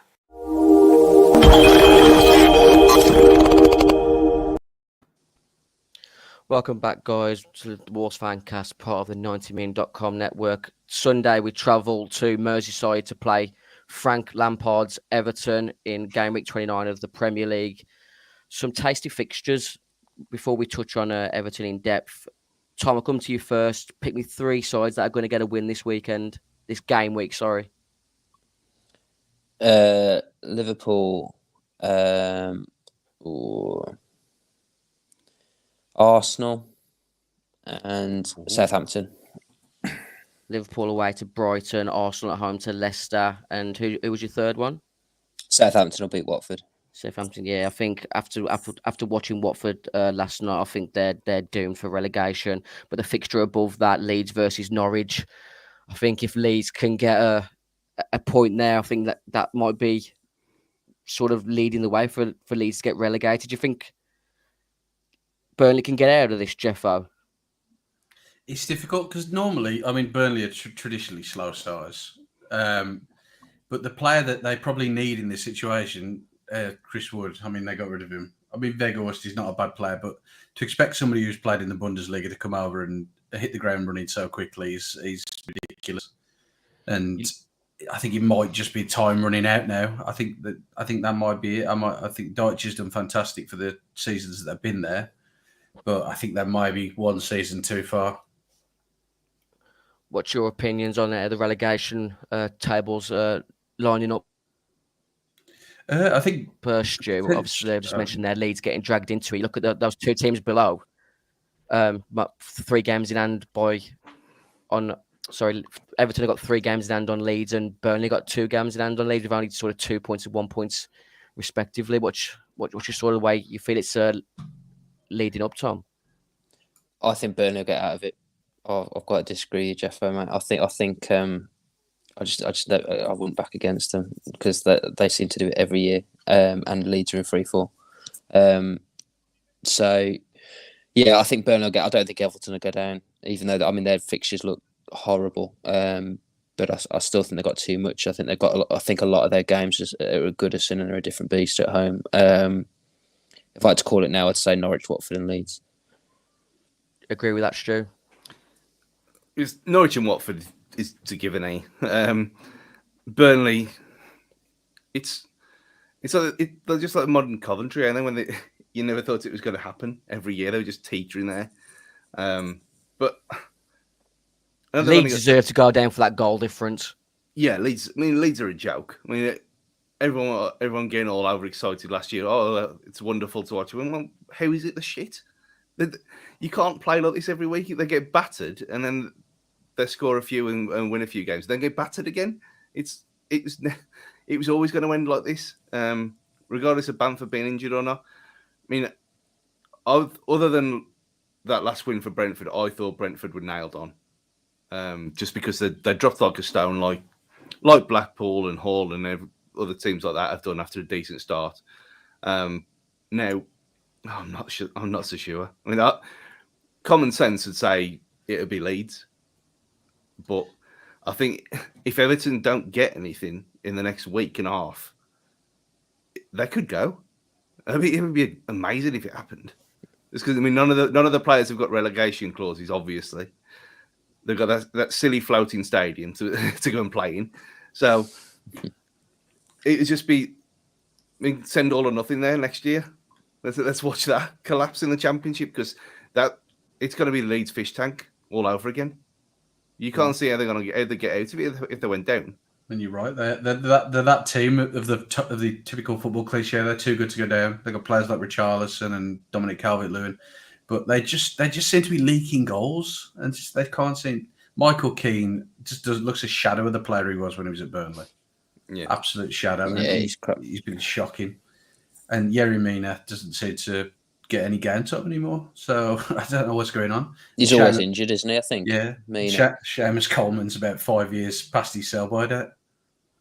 Welcome back, guys, to the Wolves Fancast, part of the 90min.com network. Sunday, we travel to Merseyside to play Frank Lampard's Everton in game week 29 of the Premier League. Some tasty fixtures before we touch on Everton in depth. Tom, I'll come to you first. Pick me three sides that are going to get a win this game week, sorry. Liverpool, Arsenal, and Southampton. Liverpool away to Brighton, Arsenal at home to Leicester, and who was your third one? Southampton will beat Watford. Southampton, yeah. I think after watching Watford last night, I think they're doomed for relegation. But the fixture above that, Leeds versus Norwich, I think if Leeds can get a point there, I think that might be sort of leading the way for Leeds to get relegated. Do you think Burnley can get out of this, Jeffo? It's difficult because normally, I mean, Burnley are traditionally slow starters. But the player that they probably need in this situation, Chris Wood, I mean, they got rid of him. I mean, Weghorst is not a bad player, but to expect somebody who's played in the Bundesliga to come over and hit the ground running so quickly is ridiculous. And I think it might just be time running out now. I think that might be it. I think Deutsch has done fantastic for the seasons that they've been there, but I think that might be one season too far. What's your opinions on the relegation tables lining up? I think Stu, obviously, I've just mentioned their Leeds getting dragged into it. You look at those two teams below. 3 games in hand Everton have got 3 games in hand on Leeds, and Burnley got 2 games in hand on Leeds with only sort of 2 points and 1 point respectively. What's your sort of way you feel it's leading up, Tom? I think Burnley will get out of it. I've got to disagree with Jeff, mate. I think I wouldn't back against them because they seem to do it every year, and Leeds are in 3-4. So yeah, I think Burnley will get. I don't think Everton will go down, even though their fixtures look horrible. But I still think they've got too much. I think they've got. I think a lot of their games are Goodison and they're a different beast at home. If I had to call it now, I'd say Norwich, Watford, and Leeds. Agree with that, Stu? Norwich and Watford is to give an A. Burnley, it's they're just like modern Coventry, and then you never thought it was going to happen every year. They were just teetering there. But Leeds deserve to go down for that goal difference. Yeah, Leeds. I mean, Leeds are a joke. I mean, everyone getting all overexcited last year. Oh, it's wonderful to watch. Well, how is it the shit? You can't play like this every week. They get battered, and then they score a few and win a few games, then get battered again. It was always going to end like this, regardless of Bamford being injured or not. I mean, other than that last win for Brentford, I thought Brentford were nailed on, just because they dropped like a stone, like Blackpool and Hull and other teams like that have done after a decent start. Now, I'm not sure. I'm not so sure. I mean, common sense would say it would be Leeds, but I think if Everton don't get anything in the next week and a half, they could go. It would be amazing if it happened. It's because none of the players have got relegation clauses. Obviously, they've got that silly floating stadium to go and play in. So it would just be send all or nothing there next year. Let's watch that collapse in the Championship, because it's going to be Leeds fish tank all over again. You can't see how they're going to get out of it if they went down. And you're right. They're that team of the typical football cliche. They're too good to go down. They've got players like Richarlison and Dominic Calvert-Lewin, but they just seem to be leaking goals, and they can't seem. Michael Keane looks a shadow of the player he was when he was at Burnley. Yeah, absolute shadow. Yeah, he's been shocking. And Yerry Mina doesn't seem to get any game time anymore. So I don't know what's going on. He's always injured, isn't he? I think. Yeah. Seamus Coleman's about 5 years past his sell-by date.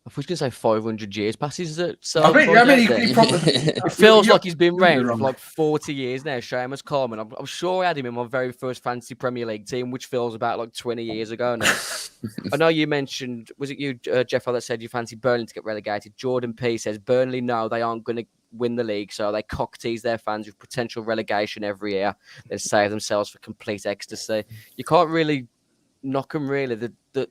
I was going to say 500 years past his sell-by date. He probably, it feels like he's been around for like 40 years now, Seamus Coleman. I'm sure I had him in my very first fantasy Premier League team, which feels about like 20 years ago now. I know you mentioned, was it you, Jeff, that said you fancy Burnley to get relegated? Jordan P says Burnley, no, they aren't going to win the league, so they cock tease their fans with potential relegation every year, then save themselves for complete ecstasy. You can't really knock them, really.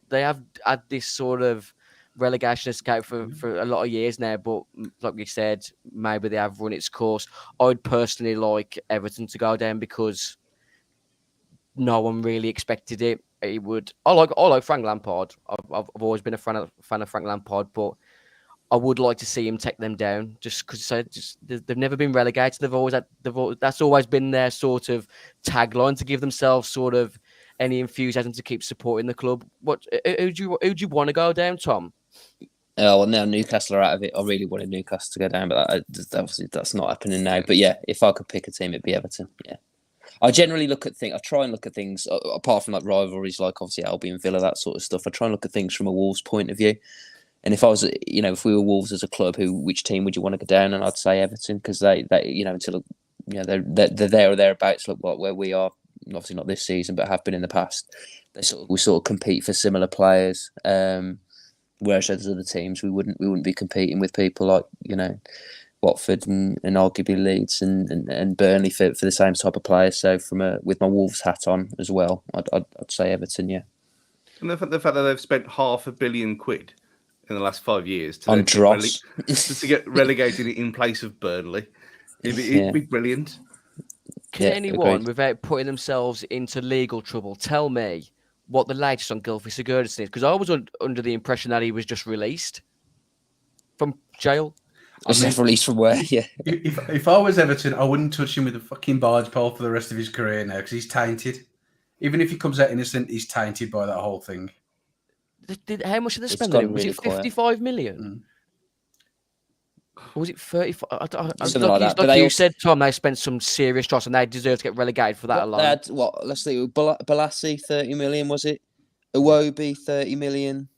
They have had this sort of relegation escape for a lot of years now, but like we said, maybe they have run its course. I'd personally like Everton to go down because no one really expected it. It would. I like Frank Lampard. I've always been a fan of Frank Lampard, but I would like to see him take them down, just because they've never been relegated. That's always been their sort of tagline, to give themselves sort of any enthusiasm to keep supporting the club. Who do you want to go down, Tom? Oh, well, now Newcastle are out of it. I really wanted Newcastle to go down, but obviously that's not happening now. But yeah, if I could pick a team, it'd be Everton. Yeah, I generally look at things. I try and look at things apart from like rivalries, like obviously Albion, Villa, that sort of stuff. I try and look at things from a Wolves point of view. And if I was, if we were Wolves as a club, which team would you want to go down? And I'd say Everton, because they until they're there or thereabouts, like where we are, obviously not this season, but have been in the past. We sort of compete for similar players. Whereas there's other teams, we wouldn't be competing with people like Watford and arguably Leeds and Burnley for the same type of players. So with my Wolves hat on as well, I'd say Everton, yeah. And the fact that they've spent £500 million in the last 5 years to get relegated in place of Burnley, it'd be brilliant. Can anyone, without putting themselves into legal trouble, tell me what the latest on Gylfi Sigurdsson is? Because I was under the impression that he was just released from jail. Released from where? Yeah. If I was Everton, I wouldn't touch him with a fucking barge pole for the rest of his career now because he's tainted. Even if he comes out innocent, he's tainted by that whole thing. How much did they spend on him? Was it 55 million? Or was it 35? Something like that. Like you said, Tom, they spent some serious dross and they deserve to get relegated for that alone. They had, let's see, Balassi, 30 million, was it? Iwobi, 30 million.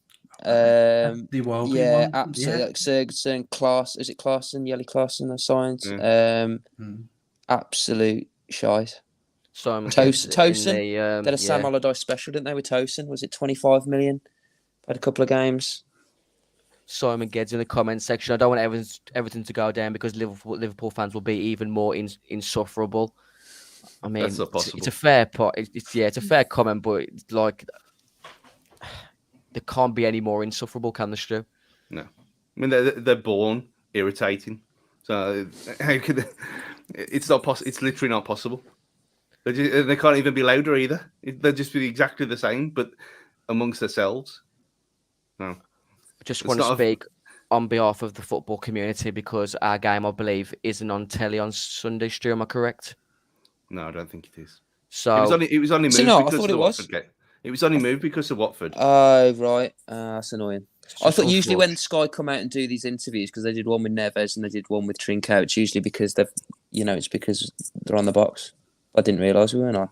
The Iwobi one? Absolutely. Like Sergsen, Klaas, is it Klaassen? Yeli Klaassen, they signed. Absolute shite. Tosin. They had a Sam Allardyce special, didn't they, with Tosin? Was it 25 million? Had a couple of games. Simon Geddes in the comments section. I don't want Everton to go down because Liverpool fans will be even more insufferable. I mean, that's not possible. It's a fair it's a fair comment, but it's like there can't be any more insufferable, can there, Stu? No, I mean they're born irritating. So how could it's not possible? It's literally not possible. They can't even be louder either. They'll just be exactly the same, but amongst themselves. No. Just want to speak on behalf of the football community because our game, I believe, isn't on telly on Sunday. Stu, am I correct? No, I don't think it is. So it was only moved because of the Watford game. It was only moved because of Watford. Oh right, that's annoying. I thought usually when Sky come out and do these interviews, because they did one with Neves and they did one with Trincao, it's usually because it's because they're on the box. I didn't realise we weren't on.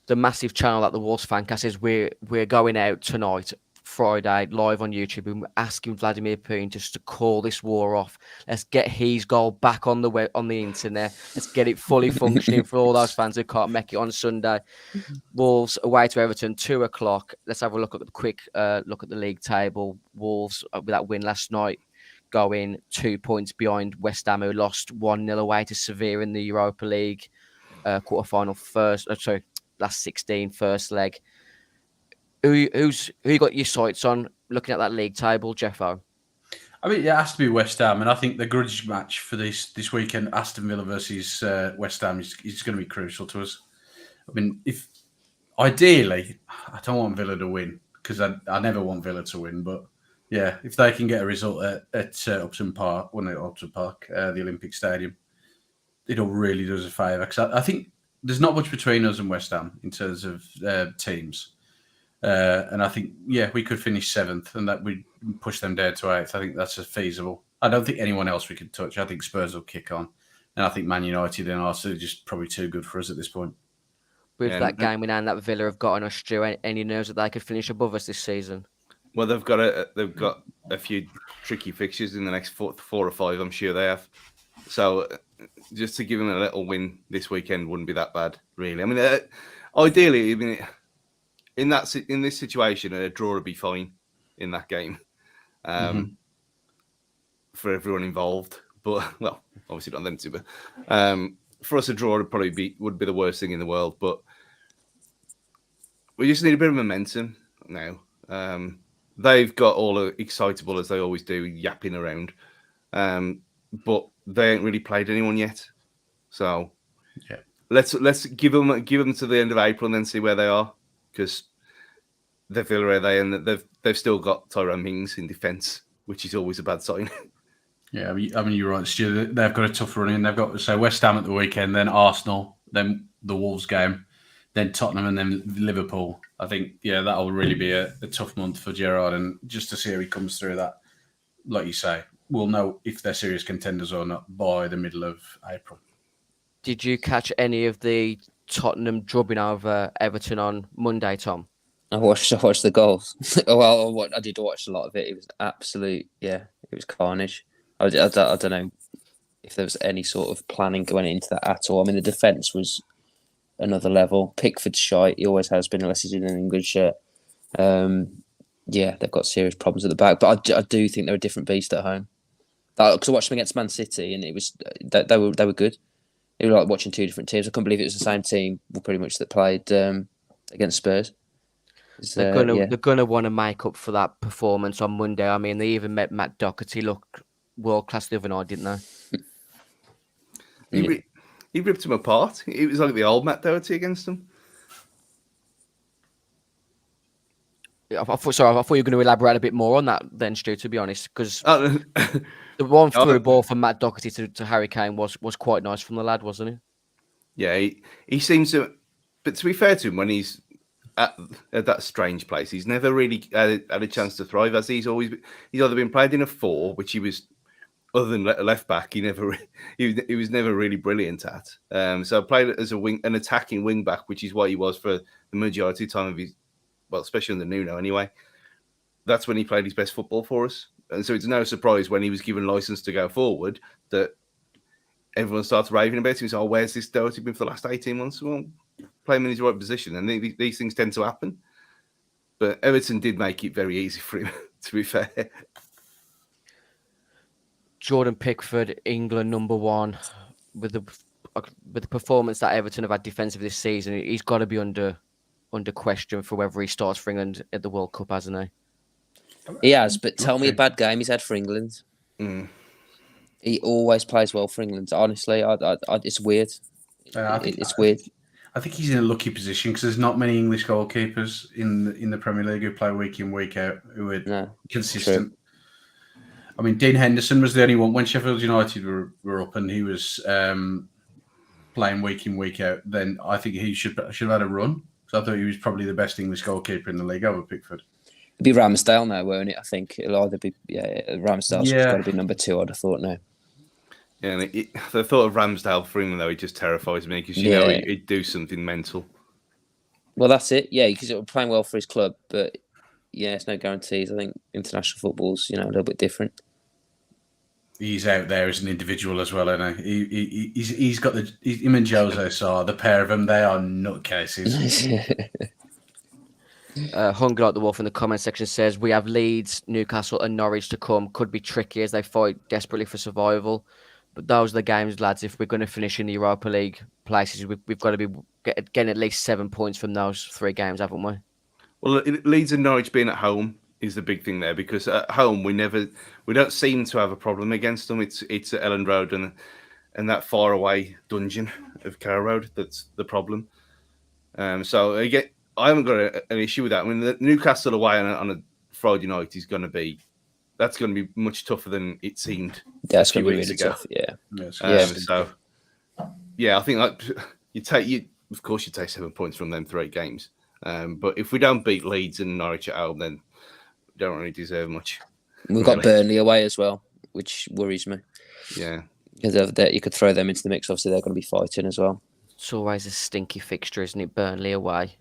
The massive channel that the Wolves Fancast is, we're going out tonight, Friday, live on YouTube, and we're asking Vladimir Putin just to call this war off. Let's get his goal back on the internet. Let's get it fully functioning for all those fans who can't make it on Sunday. Wolves away to Everton, 2:00. Let's have a look at the league table. Wolves, with that win last night, going 2 points behind West Ham, who lost 1-0 away to Sevilla in the Europa League quarter-final last 16, first leg. Who you got your sights on looking at that league table, Jeffo? I mean, it has to be West Ham, and I think the grudge match for this weekend, Aston Villa versus West Ham, is going to be crucial to us. I mean, if ideally, I don't want Villa to win because I never want Villa to win, but yeah, if they can get a result at Upton Park, the Olympic Stadium, it'll really do us a favour because I think there's not much between us and West Ham in terms of teams. And I think, we could finish 7th and that we'd push them down to 8th. I think that's feasible. I don't think anyone else we could touch. I think Spurs will kick on. And I think Man United and Arsenal are just probably too good for us at this point. With that game in hand that Villa have got on us, Stu, any nerves that they could finish above us this season? Well, they've got a few tricky fixtures in the next 4 or 5. I'm sure they have. So just to give them a little win this weekend wouldn't be that bad, really. I mean, ideally, in this situation, a draw would be fine in that game for everyone involved. But well, obviously not them two. But for us, a draw would probably would be the worst thing in the world. But we just need a bit of momentum now. They've got all excitable as they always do, yapping around, but they ain't really played anyone yet. So let's give them to the end of April and then see where they are. Because they're Villa, and they've still got Tyrone Mings in defence, which is always a bad sign. Yeah, I mean you're right, Stu. They've got a tough run in. They've got West Ham at the weekend, then Arsenal, then the Wolves game, then Tottenham, and then Liverpool. I think that'll really be a tough month for Gerrard, and just to see how he comes through that, like you say, we'll know if they're serious contenders or not by the middle of April. Did you catch any of the Tottenham drubbing over Everton on Monday, Tom? I watched the goals. Well, I did watch a lot of it. It was absolute, it was carnage. I don't know if there was any sort of planning going into that at all. I mean, the defence was another level. Pickford's shite. He always has been, unless he's in an England shirt. Yeah, they've got serious problems at the back, but I do think they're a different beast at home. Because I watched them against Man City, and it was they were good. It was like watching two different teams. I couldn't believe it was the same team, pretty much, that played against Spurs. They're gonna want to make up for that performance on Monday. I mean, they even met Matt Doherty look world class the other night, didn't they? He ripped him apart. It was like the old Matt Doherty against him. I thought you were going to elaborate a bit more on that then, Stu, to be honest, because the one through ball from Matt Doherty to Harry Kane was quite nice from the lad, wasn't he? Yeah, he seems to... But to be fair to him, when he's at that strange place, he's never really had a chance to thrive, as he's either been played in a 4, which he was, other than left back, he was never really brilliant at. So I played as an attacking wing back, which is what he was for the majority of time of his... Well, especially under Nuno anyway. That's when he played his best football for us. And so it's no surprise when he was given license to go forward that everyone starts raving about him. So, where's this Doherty been for the last 18 months? Well, play him in his right position. And these things tend to happen. But Everton did make it very easy for him, to be fair. Jordan Pickford, England #1, with the performance that Everton have had defensively this season, he's got to be under question for whether he starts for England at the World Cup, hasn't he? He has, but tell me a bad game he's had for England. He always plays well for England. Honestly, it's weird. It's weird. I think he's in a lucky position because there's not many English goalkeepers in the Premier League who play week in, week out, who are consistent. True. I mean, Dean Henderson was the only one when Sheffield United were up and he was playing week in, week out. Then I think he should have had a run. So I thought he was probably the best English goalkeeper in the league over Pickford. It'd be Ramsdale now, won't it? I think it'll either be Ramsdale's got to be #2. I'd have thought now. Yeah, and the thought of Ramsdale for him though, it just terrifies me because you know he'd do something mental. Well, that's it. Yeah, because it was playing well for his club, but it's no guarantees. I think international football's a little bit different. He's out there as an individual as well, isn't he? He's got him and Jose Sarr, the pair of them, they are nutcases. Hungry Like the Wolf in the comment section says, we have Leeds, Newcastle and Norwich to come. Could be tricky as they fight desperately for survival. But those are the games, lads. If we're going to finish in the Europa League places, we've got to be getting at least 7 points from those 3 games, haven't we? Well, Leeds and Norwich being at home is the big thing there, because at home we don't seem to have a problem against them. It's at Ellen Road and that far away dungeon of Carrow Road that's the problem. So again, I haven't got an issue with that. I mean, the Newcastle away on a Friday night is going to be much tougher than it seemed. Yeah, it's going to be really tough. Yeah. So I think you take 7 points from them 3 games. But if we don't beat Leeds and Norwich at home, then we don't really deserve much. We've got Burnley away as well, which worries me. Yeah. Because you could throw them into the mix. Obviously, they're going to be fighting as well. It's always a stinky fixture, isn't it? Burnley away.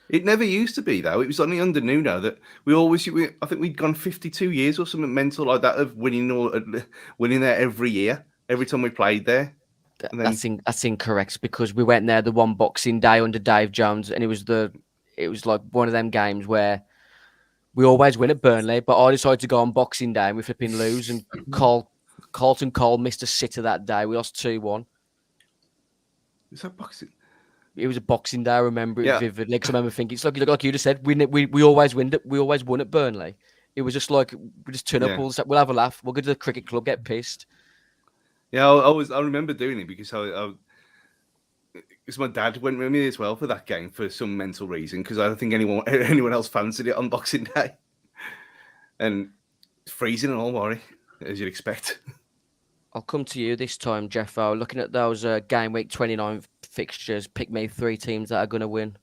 It never used to be, though. It was only under Nuno that I think we'd gone 52 years or something mental like that of winning there every year, every time we played there. That's incorrect, because we went there the one Boxing Day under Dave Jones, and it was like one of them games where we always win at Burnley, but I decided to go on Boxing Day and we flipping lose, and Carlton Cole missed a sitter that day. We lost 2-1. Is that boxing? It was a Boxing Day. I remember it vividly. Because I remember thinking, it's like you just said, we always win. We always won at Burnley. It was just like we just turn up. We'll have a laugh. We'll go to the cricket club, get pissed. Yeah, I remember doing it because because my dad went with me as well for that game for some mental reason, because I don't think anyone else fancied it on Boxing Day, and it's freezing and all, worry as you'd expect. I'll come to you this time, Jeffo. Looking at those game week 29 fixtures, pick me 3 teams that are going to win.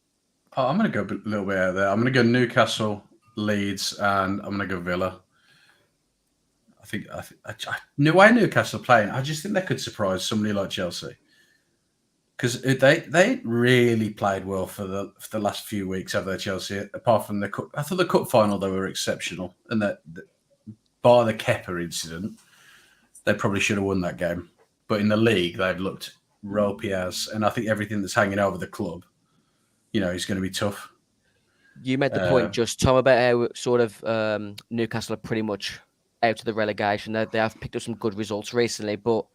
Oh, I'm going to go a little bit out there. I'm going to go Newcastle, Leeds, and I'm going to go Villa. I know why Newcastle are playing. I just think they could surprise somebody like Chelsea, because they really played well for the last few weeks, have they, Chelsea? Apart from the cup, I thought the cup final they were exceptional, and that bar the Kepa incident, they probably should have won that game. But in the league, they've looked rope he has, and I think everything that's hanging over the club, is going to be tough. You made the point just, Tom, about how sort of Newcastle are pretty much out of the relegation. They have picked up some good results recently, but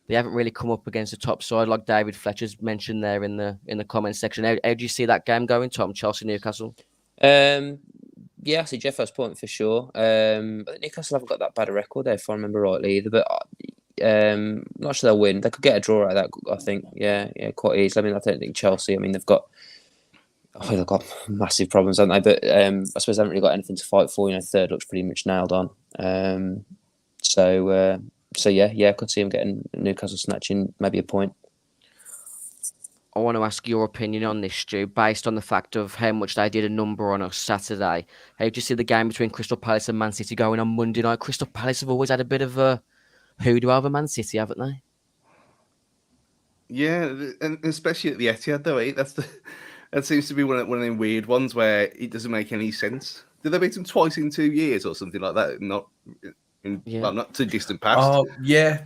they haven't really come up against the top side, like David Fletcher's mentioned there in the comment section. How do you see that game going, Tom? Chelsea-Newcastle? Yeah, I see Jeff's point for sure. But Newcastle haven't got that bad a record there, if I remember rightly, either. But not sure they'll win. They could get a draw out of that, I think. Yeah, quite easily. I mean, I don't think Chelsea. I mean, they've got massive problems, haven't they? But I suppose they haven't really got anything to fight for. Third looks pretty much nailed on. So yeah, I could see him getting Newcastle snatching maybe a point. I want to ask your opinion on this, Stu, based on the fact of how much they did a number on us Saturday. How do you see the game between Crystal Palace and Man City going on Monday night? Crystal Palace have always had a bit of a hoodoo over Man City, haven't they? Yeah, and especially at the Etihad, though, that seems to be one of them weird ones where it doesn't make any sense. Did they beat them twice in 2 years or something like that? Not too distant past. Oh, yeah.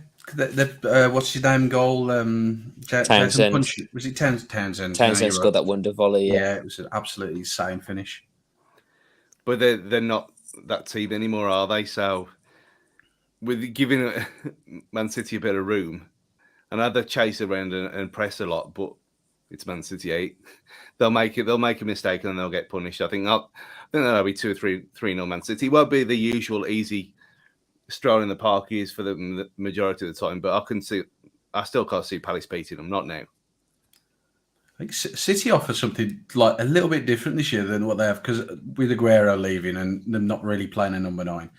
What's his name? Goal. Townsend. Was it Townsend? Townsend scored that wonder volley. Yeah, it was an absolutely insane finish. But they're not that team anymore, are they? So, with giving Man City a bit of room, and they chase around and press a lot, but it's Man City 8. They'll make a mistake and they'll get punished. I think that'll be 2 or 3-0 Man City. It won't be the usual easy stroll in the park is for them the majority of the time, but I still can't see Palace beating them. Not now. I think City offer something like a little bit different this year than what they have, because with Aguero leaving and them not really playing a number 9,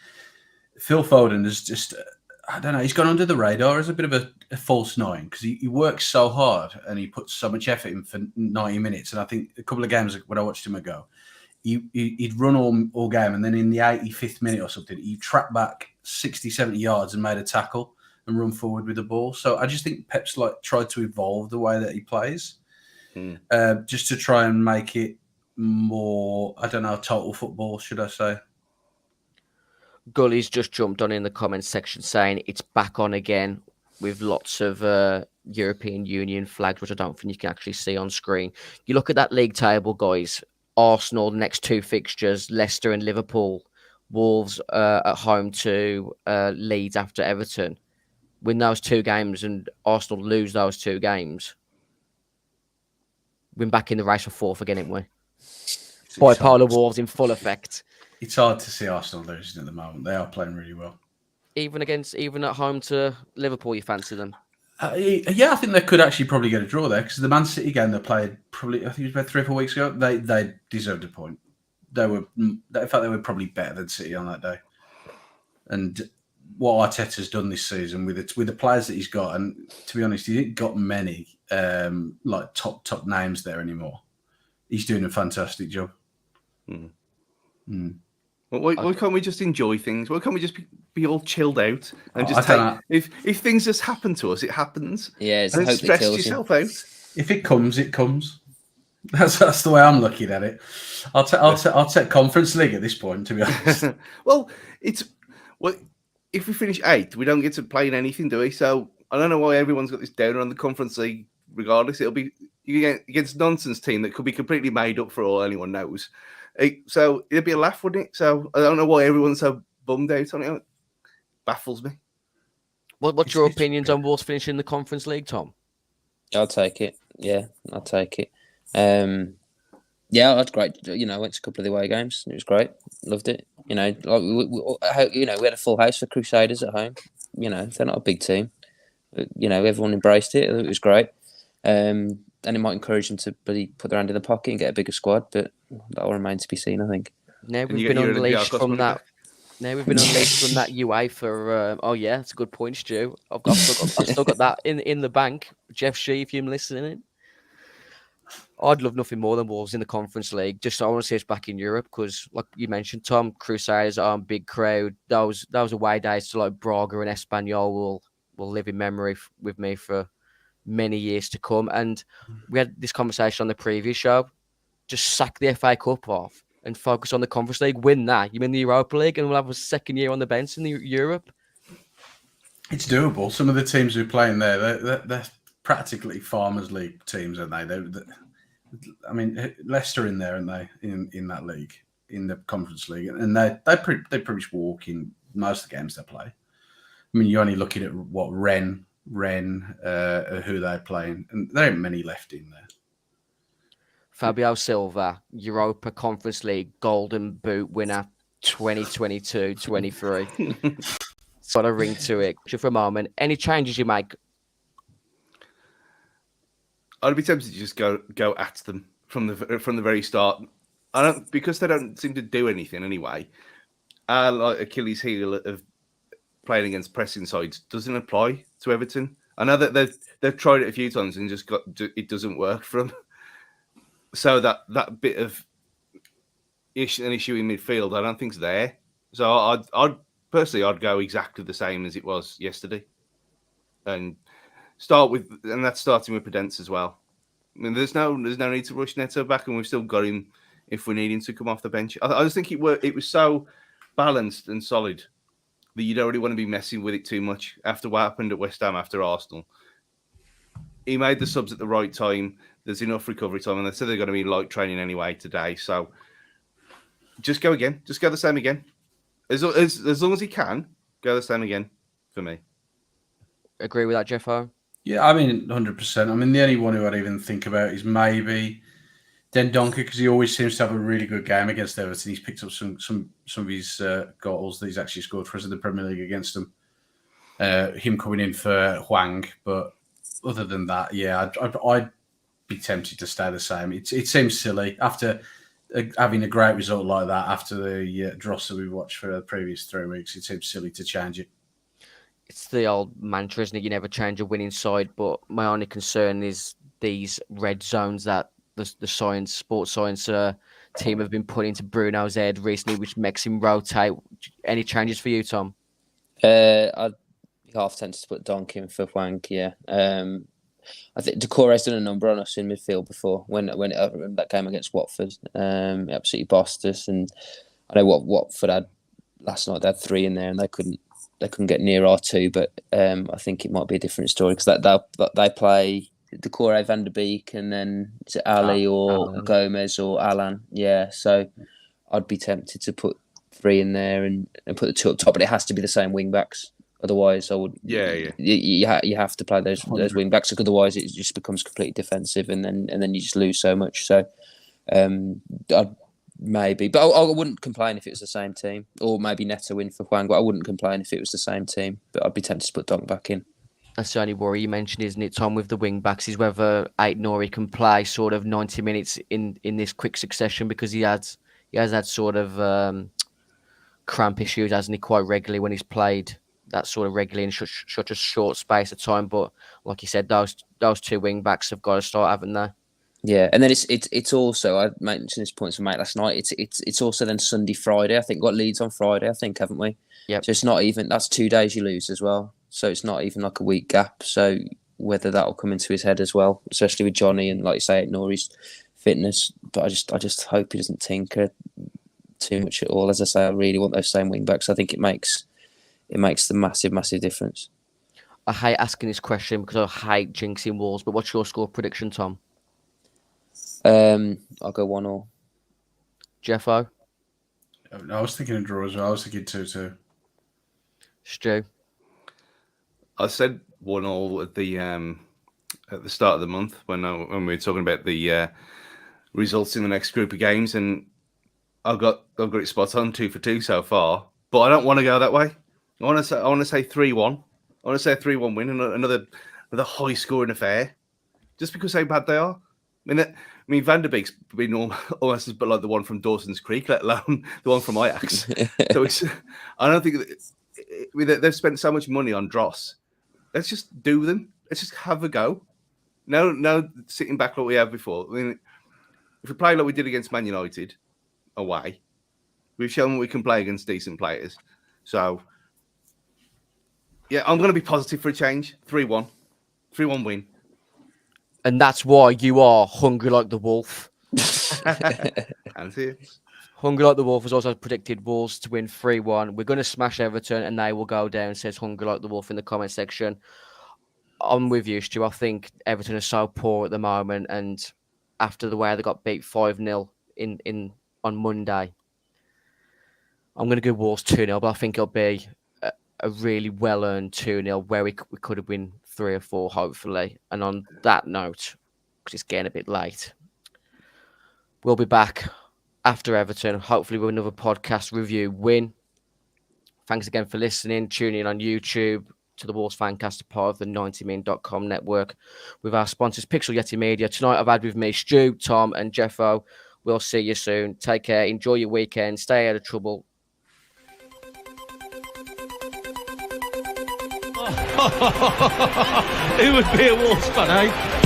Phil Foden is just, I don't know, he's gone under the radar as a bit of a false 9 because he works so hard and he puts so much effort in for 90 minutes. And I think a couple of games when I watched him ago, he'd run all game, and then in the 85th minute or something, he tracked back 60, 70 yards and made a tackle and run forward with the ball. So I just think Pep's tried to evolve the way that he plays, just to try and make it more, I don't know, total football, should I say. Gully's just jumped on in the comments section saying it's back on again with lots of European Union flags, which I don't think you can actually see on screen. You look at that league table, guys. Arsenal, the next 2 fixtures, Leicester and Liverpool. Wolves at home to Leeds after Everton. Win those 2 games and Arsenal lose those 2 games. We're back in the race for 4th again, ain't we? Bipolar Wolves in full effect. It's hard to see Arsenal losing at the moment. They are playing really well. Even at home to Liverpool, you fancy them? Yeah, I think they could actually probably get a draw there, because the Man City game they played probably, I think it was about 3 or 4 weeks ago, they deserved a point. In fact, they were probably better than City on that day. And what Arteta's done this season with the players that he's got, and to be honest, he didn't got many like top names there anymore. He's doing a fantastic job. Well, why can't we just enjoy things? Why can't we just be all chilled out and just take? If things just happen to us, it happens. Yeah, it's and then stress yourself out. If it comes, it comes. That's the way I'm looking at it. I'll take Conference League at this point, to be honest. well, if we finish 8th, we don't get to play in anything, do we? So I don't know why everyone's got this downer on the Conference League. Regardless, it'll be against a nonsense team that could be completely made up for all anyone knows. So it'd be a laugh, wouldn't it? So I don't know why everyone's so bummed out on it. It baffles me. What's your opinions on Wolves finishing the Conference League, Tom? I'll take it. Yeah, I'll take it. Yeah, that's great. I went to a couple of the away games. It was great. Loved it. We had a full house for Crusaders at home. They're not a big team. But, everyone embraced it. It was great. And it might encourage them to really put their hand in the pocket and get a bigger squad, but that'll remain to be seen, I think. Now we've been unleashed from that. Now we've been unleashed from that UA for. Oh yeah, that's a good point, Stu. I've still got that in the bank. Jeff Shee, if you're listening, I'd love nothing more than Wolves in the Conference League. Just I want to see us back in Europe because, like you mentioned, Tom, Crusaders are a big crowd. Those away days to like Braga and Espanyol will live in memory with me for many years to come. And we had this conversation on the previous show. Just sack the FA Cup off and focus on the Conference League. Win that. You win the Europa League, and we'll have a second year on the bench in Europe. It's doable. Some of the teams who are playing there, they're practically Farmers League teams, aren't they? I mean, Leicester in there, aren't they? In that league, in the Conference League, and they pretty much walk in most of the games they play. I mean, you're only looking at what Rennes, who they're playing, and there ain't many left in there. Fabio Silva, Europa Conference League Golden Boot winner 2022-23. Got a ring to it. Just for a moment, any changes you make? I'd be tempted to just go at them from the very start. Because they don't seem to do anything anyway. Like Achilles' heel of playing against pressing sides doesn't apply to Everton. I know that they've tried it a few times and just it doesn't work for them. So that bit of an issue in midfield, I don't think's there. So I'd personally go exactly the same as it was yesterday, and that's starting with Prudence as well. I mean, there's no need to rush Neto back, and we've still got him if we need him to come off the bench. I just think it was so balanced and solid that you don't really want to be messing with it too much after what happened at West Ham after Arsenal. He made the subs at the right time. There's enough recovery time, and they said they're going to be light training anyway today. So just go again. Just go the same again. As long as he can, go the same again for me. Agree with that, Jeffo? Yeah, I mean, 100%. I mean, the only one who I'd even think about is maybe Dendoncker, because he always seems to have a really good game against Everton. He's picked up some of his goals that he's actually scored for us in the Premier League against them. Him coming in for Hwang, but other than that, yeah, I'd be tempted to stay the same. It seems silly after having a great result like that after the dross that we watched for the previous 3 weeks. It seems silly to change it. It's the old mantra, isn't it? You never change a winning side. But my only concern is these red zones that the sports science team have been put into Bruno's head recently, which makes him rotate. Any changes for you, Tom? I'd be half tempted to put Donkin for Hwang, yeah. I think Doucouré's done a number on us in midfield before when that game against Watford. He absolutely bossed us, and I know what Watford had last night. They had 3 in there, and they couldn't get near our 2. But I think it might be a different story because they play Doucouré, Van der Beek, and then is it Ali or Alan. Gomez or Alan? Yeah, so I'd be tempted to put 3 in there and put the 2 up top, but it has to be the same wing backs. Otherwise, I would. Yeah. You have to play those wing backs. Otherwise, it just becomes completely defensive, and then you just lose so much. So, I'd maybe, but I wouldn't complain if it was the same team, or maybe Neto in for Hwang. But I wouldn't complain if it was the same team. But I'd be tempted to put Donk back in. That's the only worry you mentioned, isn't it, Tom, with the wing backs, is whether Ait-Nouri can play sort of 90 minutes in this quick succession, because he has had sort of cramp issues, hasn't he, quite regularly when he's played that sort of regularly in such a short space of time. But like you said, those 2 wing backs have got to start, haven't they? Yeah, and then it's also, I mentioned this point to mate last night. It's also then Sunday, Friday. I think got Leeds on Friday. I think, haven't we? Yeah. So it's not even, that's 2 days you lose as well. So it's not even like a week gap. So whether that will come into his head as well, especially with Johnny and, like you say, Nouri's fitness. But I just hope he doesn't tinker too much at all. As I say, I really want those same wing backs. I think it makes the massive difference. I hate asking this question because I hate jinxing Wolves, but what's your score prediction, Tom? I'll go 1-1. Jeffo? I was thinking a draw as well. I was thinking 2-2. Stu? I said 1-1 at the start of the month when we were talking about the results in the next group of games, and I've got it spot on 2 for 2 so far. But I don't want to go that way. I want to say 3-1. I want to say a 3-1 win, and another high scoring affair, just because how bad they are. I mean, Van der Beek's been almost as bit like the one from Dawson's Creek, let alone the one from Ajax. So I don't think they've spent so much money on Dross. Let's just do them. Let's just have a go. No sitting back like we have before. I mean, if we play like we did against Man United away, we've shown we can play against decent players. So, yeah, I'm going to be positive for a change. 3-1. 3-1 win. And that's why you are hungry like the wolf. Hungry like the wolf has also predicted Wolves to win 3-1. We're going to smash Everton and they will go down, says Hungry like the wolf in the comment section. I'm with you, Stu. I think Everton are so poor at the moment, and after the way they got beat 5-0 in on Monday, I'm going to go Wolves 2-0, but I think it'll be a really well-earned 2-0 where we could have been 3 or 4, hopefully. And on that note, because it's getting a bit late, we'll be back after Everton, hopefully with another podcast review win. Thanks again for listening. Tune in on YouTube to the Wolves Fancast, part of the 90min.com network with our sponsors, Pixel Yeti Media. Tonight I've had with me Stu, Tom and Jeffo. We'll see you soon. Take care. Enjoy your weekend. Stay out of trouble. Who would be a Wolves fan, eh?